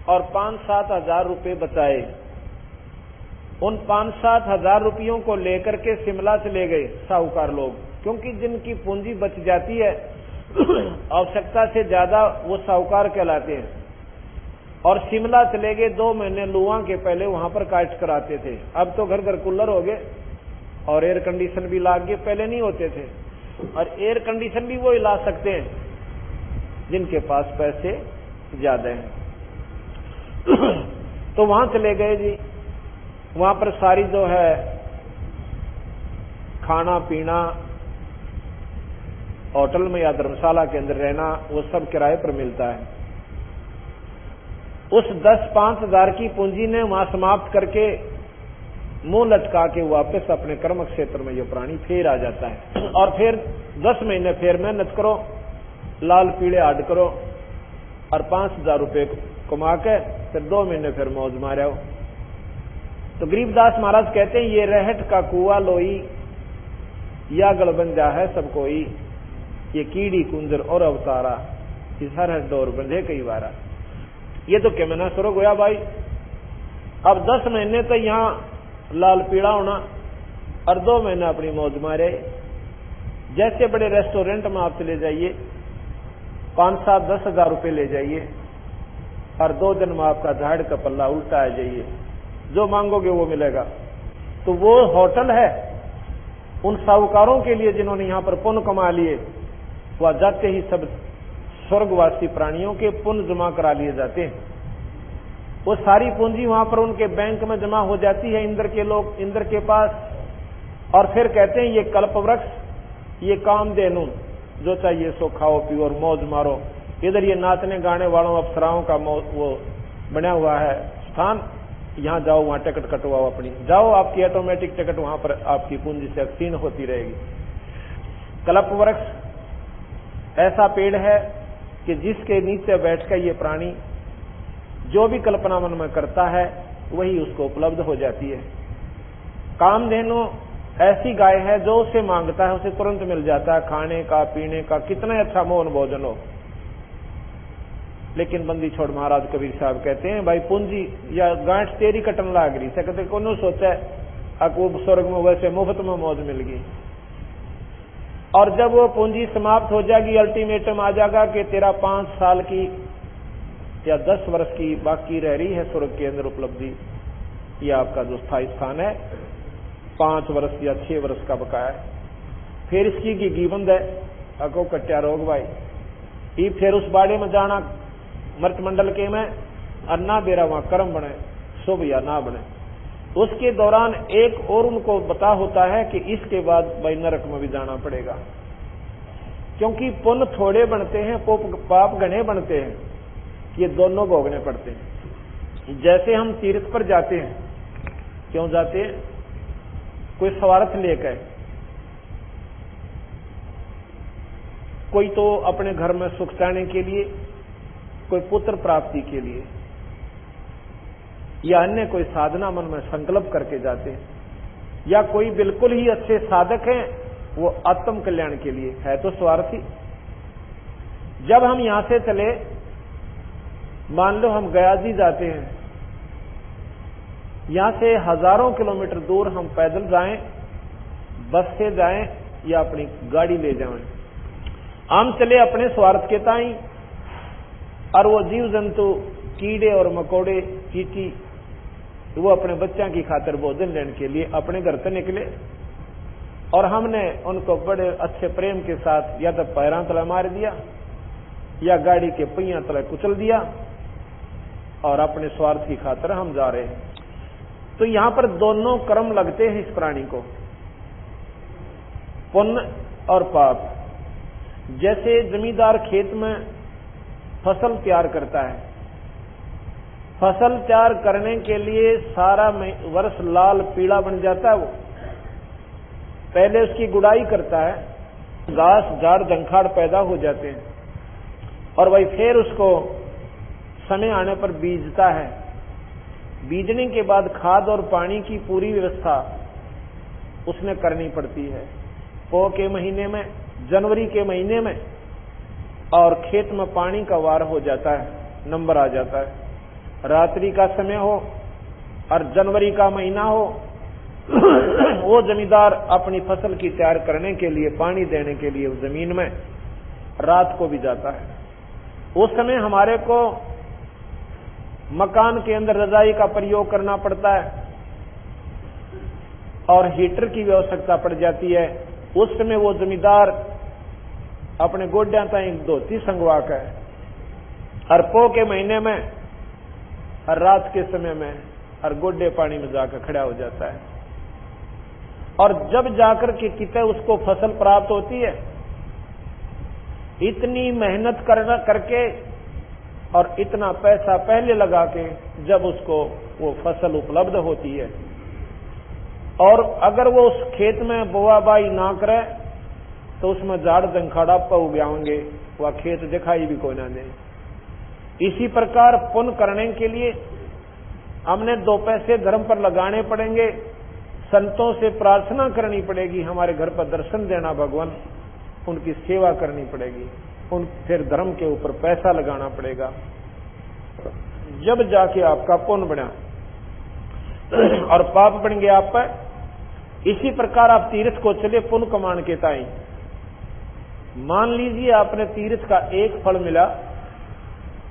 और 5-7 हजार रुपए बचाए, उन 5-7 हजार रुपयों को लेकर के शिमला चले गए साहूकार लोग, क्योंकि जिनकी पूंजी बच जाती है आवश्यकता से ज्यादा वो साहूकार कहलाते हैं। और शिमला चले गए 2 महीने लुआ के पहले वहां पर काट कराते थे। अब तो घर घर कूलर हो गए और एयर कंडीशन भी लाग गए, पहले नहीं होते थे। और एयर कंडीशन भी वो ला सकते हैं जिनके पास पैसे ज्यादा हैं। तो वहां चले गए जी, वहां पर सारी जो है खाना पीना, होटल में या धर्मशाला के अंदर रहना, वो सब किराए पर मिलता है। उस 10-5 हजार की पूंजी ने वहां समाप्त करके मुंह लटका के वापस अपने कर्म क्षेत्र में ये प्राणी फिर आ जाता है। और फिर 10 महीने फिर मेहनत करो, लाल पीले हाड करो, और 5,000 रुपये कमा के फिर 2 महीने फिर मौज मारो। तो गरीबदास महाराज कहते हैं, ये रहट का कुआ लोई या गलबंजा है सब कोई, ये कीड़ी कुंजर और अवतारा, इस हर डोर बंधे कई बारा। ये तो कैमना स्वर्ग होया भाई। अब 10 महीने तो यहां लाल पीड़ा होना और 2 महीने अपनी मौज मारे। जैसे बड़े रेस्टोरेंट में आप चले जाइए, 5-7-10 हजार रुपये ले जाइए और 2 दिन में आपका झाड़ का पल्ला उल्टा आ जाइए, जो मांगोगे वो मिलेगा। तो वो होटल है उन साहूकारों के लिए जिन्होंने यहां पर पुण्य कमा लिए, वह जाते ही सब स्वर्गवासी प्राणियों के पुण्य जमा करा लिए जाते हैं। वो सारी पूंजी वहां पर उनके बैंक में जमा हो जाती है, इंद्र के पास। और फिर कहते हैं, ये कल्पवृक्ष, ये कामधेनु, जो चाहिए सो खाओ पियो और मौज मारो। इधर ये नाचने गाने वालों अप्सराओं का वो बना हुआ है स्थान, यहां जाओ, वहां टिकट कटवाओ अपनी, जाओ, आपकी ऑटोमेटिक टिकट वहां पर आपकी पूंजी से क्षीण होती रहेगी। कल्पवृक्ष ऐसा पेड़ है कि जिसके नीचे बैठकर ये प्राणी जो भी कल्पना मन में करता है वही उसको उपलब्ध हो जाती है। कामधेनु ऐसी गाय है, जो उसे मांगता है उसे तुरंत मिल जाता है, खाने का पीने का कितना अच्छा मोहन भोजन हो। लेकिन बंदी छोड़ महाराज कबीर साहब कहते हैं, भाई पूंजी या गांठ तेरी कटन लाग रही, सकते कौन सोचा अकूब स्वर्ग में वैसे मुफ्त में मौज मिल गई। और जब वो पूंजी समाप्त हो जाएगी, अल्टीमेटम आ जाएगा कि तेरा 5 साल की या 10 वर्ष की बाकी रह रही है स्वर्ग के अंदर उपलब्धि, यह आपका जो स्थायी स्थान है 5 वर्ष या 6 वर्ष का बकाया है। फिर इसकी गीबंद है, अको कट्या रोग भाई, ये फिर उस बाड़े में जाना मर्त मंडल के में, और ना बेरा वहां कर्म बने, शुभ या ना बने। उसके दौरान एक और उनको पता होता है कि इसके बाद भाई नरक में भी जाना पड़ेगा, क्योंकि पुण्य थोड़े बनते हैं, पाप घने बनते हैं, ये दोनों भोगने पड़ते हैं। जैसे हम तीर्थ पर जाते हैं, क्यों जाते हैं? कोई स्वार्थ लेकर, कोई तो अपने घर में सुख चाहने के लिए, कोई पुत्र प्राप्ति के लिए, या अन्य कोई साधना मन में संकल्प करके जाते हैं, या कोई बिल्कुल ही अच्छे साधक हैं, वो आत्म कल्याण के लिए है, तो स्वार्थी। जब हम यहां से चले, मान लो हम गया जी जाते हैं, यहां से हजारों किलोमीटर दूर हम पैदल जाएं, बस से जाएं या अपनी गाड़ी ले जाएं, हम चले अपने स्वार्थ के ताई, और वो जीव जंतु कीड़े और मकोड़े चींटी वो अपने बच्चों की खातिर भोजन लेने के लिए अपने घर से निकले, और हमने उनको बड़े अच्छे प्रेम के साथ या तो पैरां तले मार दिया या गाड़ी के पहिया तले कुचल दिया, और अपने स्वार्थ की खातिर हम जा रहे हैं। तो यहां पर दोनों कर्म लगते हैं इस प्राणी को, पुण्य और पाप। जैसे जमींदार खेत में फसल तैयार करता है, फसल तैयार करने के लिए सारा वर्ष लाल पीला बन जाता है, वो पहले उसकी गुड़ाई करता है, घास झाड़ झंखाड़ पैदा हो जाते हैं, और वही फिर उसको समय आने पर बीजता है। बीजने के बाद खाद और पानी की पूरी व्यवस्था उसने करनी पड़ती है। पौ के महीने में, जनवरी के महीने में, और खेत में पानी का वार हो जाता है, नंबर आ जाता है, रात्रि का समय हो और जनवरी का महीना हो, वो जमींदार अपनी फसल की तैयार करने के लिए, पानी देने के लिए उस जमीन में रात को भी जाता है। उस समय हमारे को मकान के अंदर रजाई का प्रयोग करना पड़ता है और हीटर की भी आवश्यकता पड़ जाती है। उस समय वो जमींदार अपने गोड्या ताई धोती संगवा कर हर पो के महीने में, हर रात के समय में, हर गोड्डे पानी में जाकर खड़ा हो जाता है, और जब जाकर के कितने उसको फसल प्राप्त होती है, इतनी मेहनत करके और इतना पैसा पहले लगा के जब उसको वो फसल उपलब्ध होती है, और अगर वो उस खेत में बोआबाई ना करे तो उसमें झाड़ जंखाड़ा उग जाएंगे, वह खेत दिखाई भी कोई ना दे। इसी प्रकार पुण्य करने के लिए हमने 2 पैसे धर्म पर लगाने पड़ेंगे, संतों से प्रार्थना करनी पड़ेगी, हमारे घर पर दर्शन देना भगवान, उनकी सेवा करनी पड़ेगी, फिर धर्म के ऊपर पैसा लगाना पड़ेगा, जब जाके आपका पुण्य बना और पाप बन गया आप पर। इसी प्रकार आप तीर्थ को चले पुण्य कमान के ताई। मान लीजिए आपने तीर्थ का एक फल मिला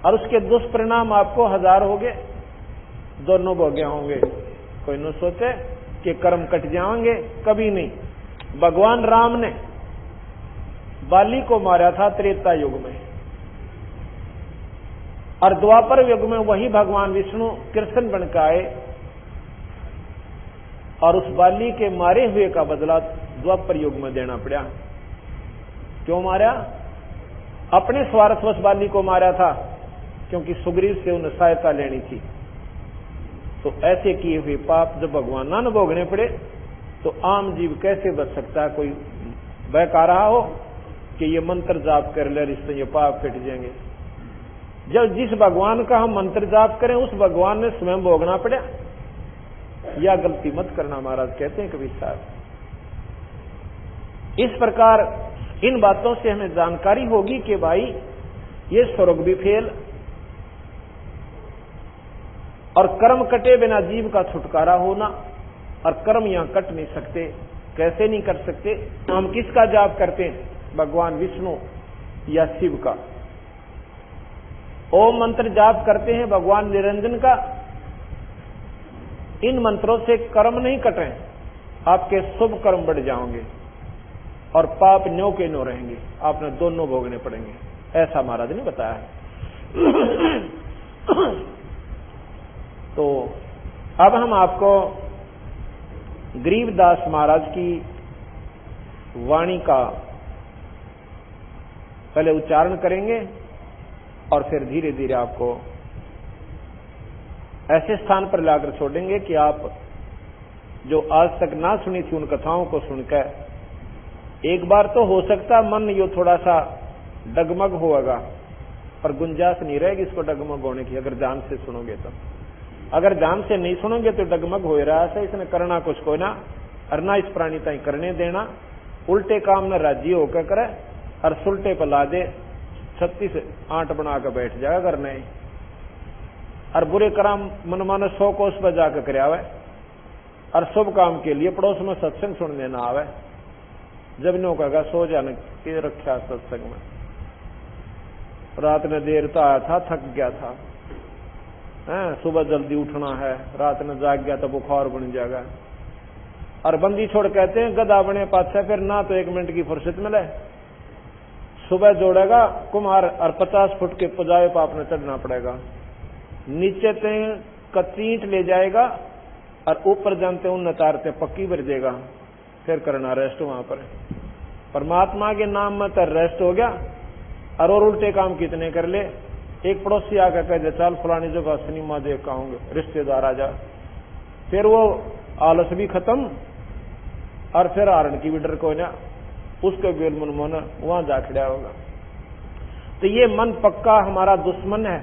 और उसके दुष्परिणाम आपको 1000 हो गए, दोनों भोगे होंगे। कोई न सोचे कि कर्म कट जाएंगे, कभी नहीं। भगवान राम ने बाली को मारा था त्रेता युग में, और द्वापर युग में वही भगवान विष्णु कृष्ण बनकर आए, और उस बाली के मारे हुए का बदला द्वापर युग में देना पड़ा। क्यों मारा? अपने स्वार्थवश बाली को मारा था, क्योंकि सुग्रीव से उन्हें सहायता लेनी थी। तो ऐसे किए हुए पाप जब भगवान ना भोगने पड़े तो आम जीव कैसे बच सकता है? कोई बहका रहा हो कि ये मंत्र जाप कर ले, इससे ये पाप कट जाएंगे। जब जिस भगवान का हम मंत्र जाप करें उस भगवान ने स्वयं भोगना पड़ा, या गलती मत करना महाराज कहते हैं कबीर साहब। इस प्रकार इन बातों से हमें जानकारी होगी कि भाई ये स्वर्ग भी फेल, और कर्म कटे बिना जीव का छुटकारा होना, और कर्म यहां कट नहीं सकते। कैसे नहीं कर सकते? हम किसका जाप करते हैं? भगवान विष्णु या शिव का। ओम मंत्र जाप करते हैं भगवान निरंजन का। इन मंत्रों से कर्म नहीं कटे, आपके शुभ कर्म बढ़ जाओगे और पाप न्यो के न्यो रहेंगे, आपने दोनों भोगने पड़ेंगे, ऐसा महाराज ने बताया है। तो अब हम आपको गरीबदास महाराज की वाणी का पहले उच्चारण करेंगे और फिर धीरे धीरे आपको ऐसे स्थान पर लाकर छोड़ेंगे कि आप जो आज तक ना सुनी थी उन कथाओं को सुनकर एक बार तो हो सकता मन यो थोड़ा सा डगमग होगा, पर गुंजाइश नहीं रहेगी इसको डगमग होने की अगर ध्यान से सुनोगे तो। अगर ध्यान से नहीं सुनोगे तो डगमग हो रहा है, इसने करना कुछ को ना, और ना इस प्राणी ताई करने देना, उल्टे काम न राजी होकर करे और सुलटे पर ला दे, 36 आंट बना कर बैठ जाएगा। अगर नहीं और बुरे कर्म मन माने 100 कोस पर जाकर कर आवे और शुभ काम के लिए पड़ोस में सत्संग सुनने ना आवे। जब नो कहेगा सो जाने के रखा सत्संग में, रात में देर तो आया था, थक गया था, सुबह जल्दी उठना है, रात में जाग गया तो बुखार बन जाएगा। और बंदी छोड़ कहते हैं गधा बने पाछा, फिर ना तो 1 मिनट की फुर्सत मिले। सुबह जोड़ेगा कुम्हार और 50 फुट के पुजाए पाप में चढ़ना पड़ेगा, नीचे ते कतीट ले जाएगा और ऊपर जानते उन नतारते पक्की भर देगा, फिर करना रेस्ट वहां पर। परमात्मा के नाम में तो रेस्ट हो गया और उल्टे काम कितने कर ले। एक पड़ोसी आकर कह दे चल फलानी जगह सिनेमा देख के आऊंगे, रिश्तेदार आ जा, फिर वो आलस भी खत्म और फिर आरण की भी डर को ना, उसके बेल मन मन वहां जा खड़ा होगा। तो ये मन पक्का हमारा दुश्मन है,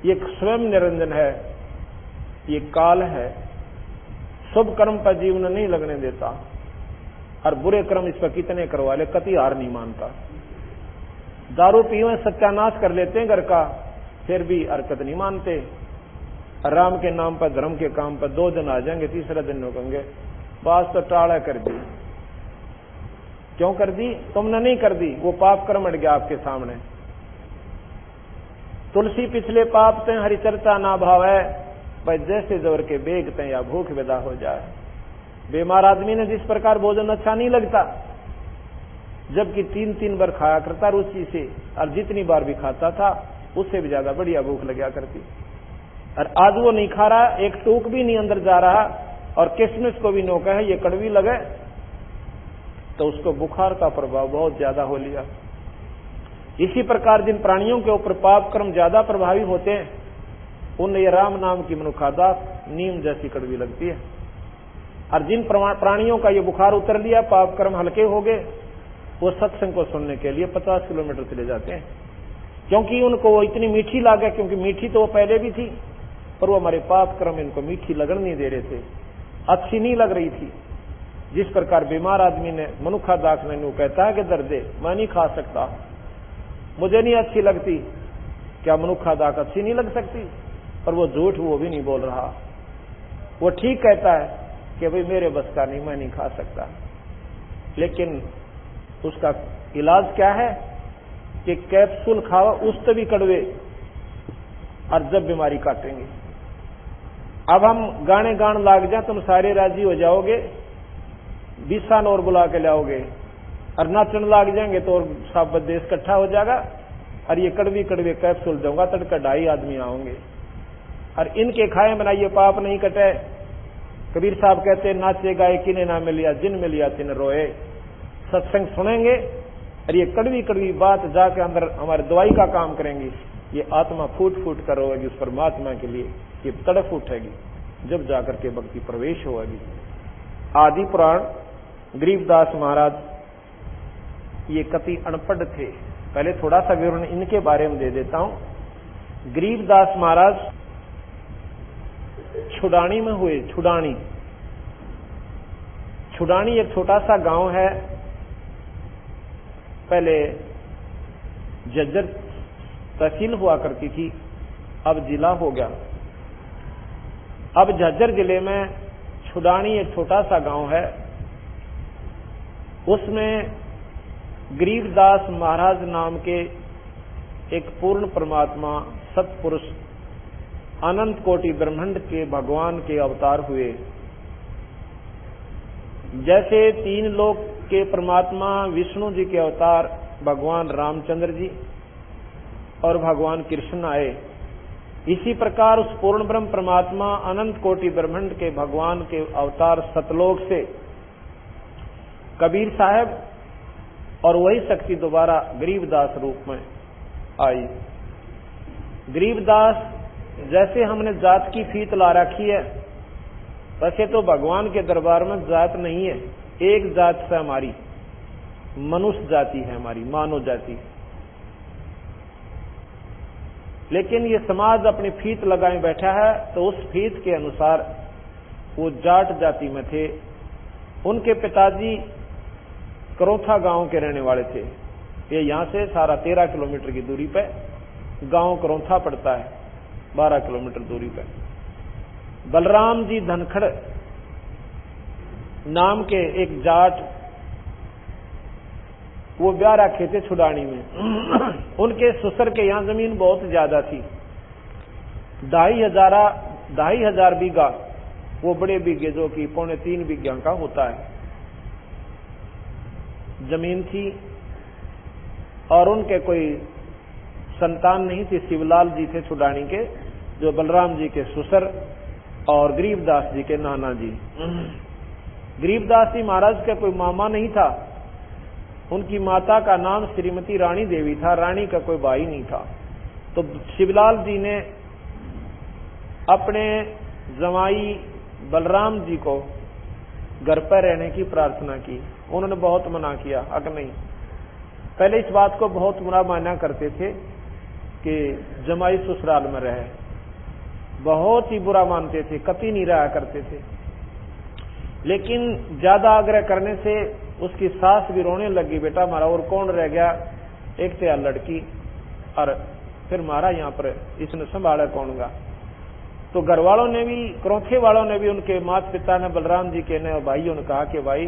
ये स्वयं निरंजन है, ये काल है, शुभ कर्म पर जीवन नहीं लगने देता और बुरे कर्म इस पर कितने करवा ले, कति हार नहीं मानता। दारू पीवे सत्यानाश कर लेते हैं घर का, फिर भी हरकत नहीं मानते। राम के नाम पर धर्म के काम पर 2 दिन आ जाएंगे, तीसरा दिन कहेंगे बात तो टाड़ा कर दी। क्यों कर दी? तुमने नहीं कर दी, वो पाप कर्म अड़ गया आपके सामने। तुलसी पिछले पाप ते हरि चर्चा ना भावे, भाई जैसे जोर के बेगते या भूख विदा हो जाए। बीमार आदमी ने जिस प्रकार भोजन अच्छा नहीं लगता, जबकि 3-3 बार खाया करता रुचि से, और जितनी बार भी खाता था उससे भी ज्यादा बढ़िया भूख लगा करती। और आज वो नहीं खा रहा, एक टूक भी नहीं अंदर जा रहा, और किशमिश को भी नोका है ये कड़वी लगे, तो उसको बुखार का प्रभाव बहुत ज्यादा हो लिया। इसी प्रकार जिन प्राणियों के ऊपर पाप कर्म ज्यादा प्रभावी होते हैं, उन ये राम नाम की मनुखादा नीम जैसी कड़वी लगती है। और जिन प्राणियों का ये बुखार उतर लिया, पाप कर्म हल्के हो गए, वो सत्संग को सुनने के लिए 50 किलोमीटर चले जाते हैं, क्योंकि उनको वो इतनी मीठी लागे। क्योंकि मीठी तो वो पहले भी थी, पर वो हमारे पाप कर्म इनको मीठी लगन नहीं दे रहे थे, अच्छी नहीं लग रही थी। जिस प्रकार बीमार आदमी ने मनुखा दाख ने कहता है कि दर्दे मैं नहीं खा सकता, मुझे नहीं अच्छी लगती, क्या मनुखा दाख अच्छी नहीं लग सकती? पर वो झूठ वो भी नहीं बोल रहा, वो ठीक कहता है कि भाई मेरे बस का नहीं, मैं नहीं खा सकता। लेकिन उसका इलाज क्या है कि कैप्सूल खाओ, उससे भी कड़वे, और जब बीमारी काटेंगे। अब हम गाने गान लाग जाए, तुम सारे राजी हो जाओगे, 20 साल और बुला के लाओगे, और नाचन लाग जाएंगे तो और सब देश इकट्ठा हो जाएगा, और ये कड़वी कड़वे कैप्सूल दूंगा तड़का 2.5 आदमी आओगे, और इनके खाए बनाइए पाप नहीं कटे। कबीर साहब कहते नाचे गाए किने ना मिलिया, जिन मिलिया तिन रोए। सत्संग सुनेंगे और ये कड़वी कड़वी बात जाके अंदर हमारे दवाई का काम करेंगी, ये आत्मा फूट फूट कर रोएगी उस परमात्मा के लिए, ये तड़फ उठेगी, जब जाकर के भक्ति प्रवेश होगी। आदि पुराण गरीबदास महाराज ये कति अनपढ़ थे, पहले थोड़ा सा विवरण इनके बारे में दे देता हूं। गरीबदास महाराज छुडानी में हुए। छुडानी एक छोटा सा गांव है, पहले झज्जर तहसील हुआ करती थी, अब जिला हो गया। अब झज्जर जिले में छुडानी एक छोटा सा गांव है, उसमें गरीबदास महाराज नाम के एक पूर्ण परमात्मा सत्पुरुष अनंत कोटि ब्रह्मांड के भगवान के अवतार हुए। जैसे 3 लोक के परमात्मा विष्णु जी के अवतार भगवान रामचंद्र जी और भगवान कृष्ण आए, इसी प्रकार उस पूर्ण ब्रह्म परमात्मा अनंत कोटि ब्रह्मांड के भगवान के अवतार सतलोक से कबीर साहब और वही शक्ति दोबारा गरीबदास रूप में आई। गरीबदास जैसे हमने जात की फीत ला रखी है, वैसे तो भगवान के दरबार में जात नहीं है, एक जात से हमारी मनुष्य जाति है, हमारी मानव जाति। लेकिन ये समाज अपनी फीत लगाए बैठा है, तो उस फीत के अनुसार वो जाट जाति में थे। उनके पिताजी करौथा गांव के रहने वाले थे। ये यहां से सारा 13 किलोमीटर की दूरी पे गांव करौथा पड़ता है। 12 किलोमीटर दूरी पर। बलराम जी धनखड़ नाम के एक जाट, वो ब्याह रखे थे छुडानी में। उनके ससुर के यहां जमीन बहुत ज्यादा थी, 2,500 बीघा, वो बड़े बीघे जो कि 3.25 बीघा का होता है जमीन थी। और उनके कोई संतान नहीं थी। शिवलाल जी थे छुडानी के, जो बलराम जी के ससुर, और गरीबदास जी के नाना जी। गरीबदास जी महाराज का कोई मामा नहीं था। उनकी माता का नाम श्रीमती रानी देवी था, रानी का कोई भाई नहीं था। तो शिवलाल जी ने अपने जमाई बलराम जी को घर पर रहने की प्रार्थना की। उन्होंने बहुत मना किया, अगर नहीं, पहले इस बात को बहुत बुरा माना करते थे कि जमाई ससुराल में रहे, बहुत ही बुरा मानते थे, कतई नहीं रहा करते थे। लेकिन ज्यादा आग्रह करने से उसकी सास भी रोने लगी, बेटा हमारा और कौन रह गया, एक तो लड़की, और फिर मारा यहाँ पर इसने संभाला कौनगा। तो घर वालों ने भी, क्रोथे वालों ने भी, उनके माता पिता ने, बलराम जी के ने और भाइयों ने कहा कि भाई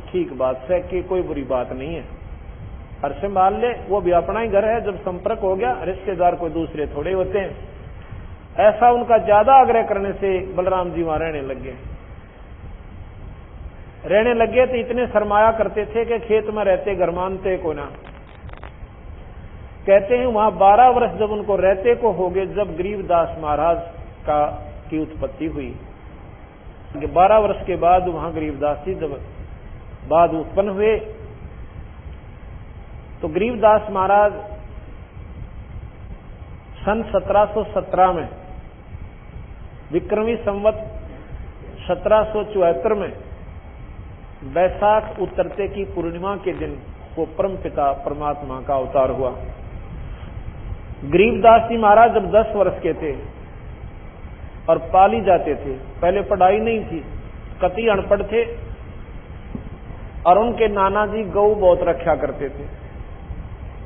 ठीक बात है कि कोई बुरी बात नहीं है, और संभाल ले, वो भी अपना ही घर है। जब संपर्क हो गया, रिश्तेदार कोई दूसरे थोड़े होते हैं। ऐसा उनका ज्यादा आग्रह करने से बलराम जी वहां रहने लगे तो इतने शर्माया करते थे कि खेत में रहते घर मानते को ना। कहते हैं वहां 12 वर्ष जब उनको रहते को हो गए, जब गरीबदास महाराज की उत्पत्ति हुई। 12 वर्ष के बाद वहां गरीबदास जी जब बाद उत्पन्न हुए, तो गरीबदास महाराज सन 1717 में, विक्रमी संवत 1774 में, बैसाख उतरते की पूर्णिमा के दिन वो परम पिता परमात्मा का अवतार हुआ। गरीबदास जी महाराज जब 10 वर्ष के थे और पाली जाते थे, पहले पढ़ाई नहीं थी, कतई अनपढ़ थे, और उनके नाना जी गऊ बहुत रखा करते थे।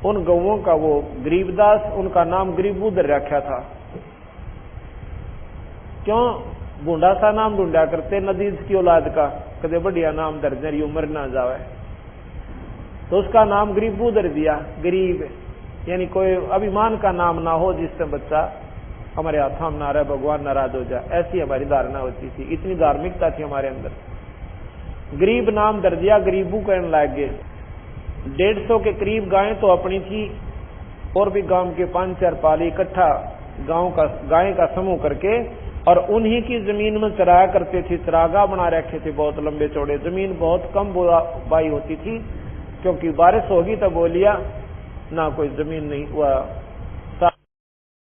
उन गऊओं का वो गरीबदास, उनका नाम गरीबूदर रखा था। क्यों? बूढ़ा सा नाम ढूंढा करते नदीज की औलाद का, कदे बढ़िया नाम दर्जरी उम्र ना जावे, तो उसका नाम गरीबूदर दिया। गरीब यानी कोई अभिमान का नाम ना हो, जिससे बच्चा हमारे हाथों में ना रहे, भगवान नाराज हो जाए, ऐसी हमारी धारणा होती थी। इतनी धार्मिकता थी हमारे अंदर। गरीब नाम दर दिया, गरीबू कहने लग गए। 150 के करीब गायें तो अपनी थी, और भी गांव के 5-4 पाली इकट्ठा गांव का गाय का समूह करके, और उन्हीं की जमीन में चराया करते थे। चरागा बना रखे थे बहुत लंबे चौड़े। जमीन बहुत कम बुवाई होती थी, क्योंकि बारिश होगी तब बोलिया ना, कोई जमीन नहीं हुआ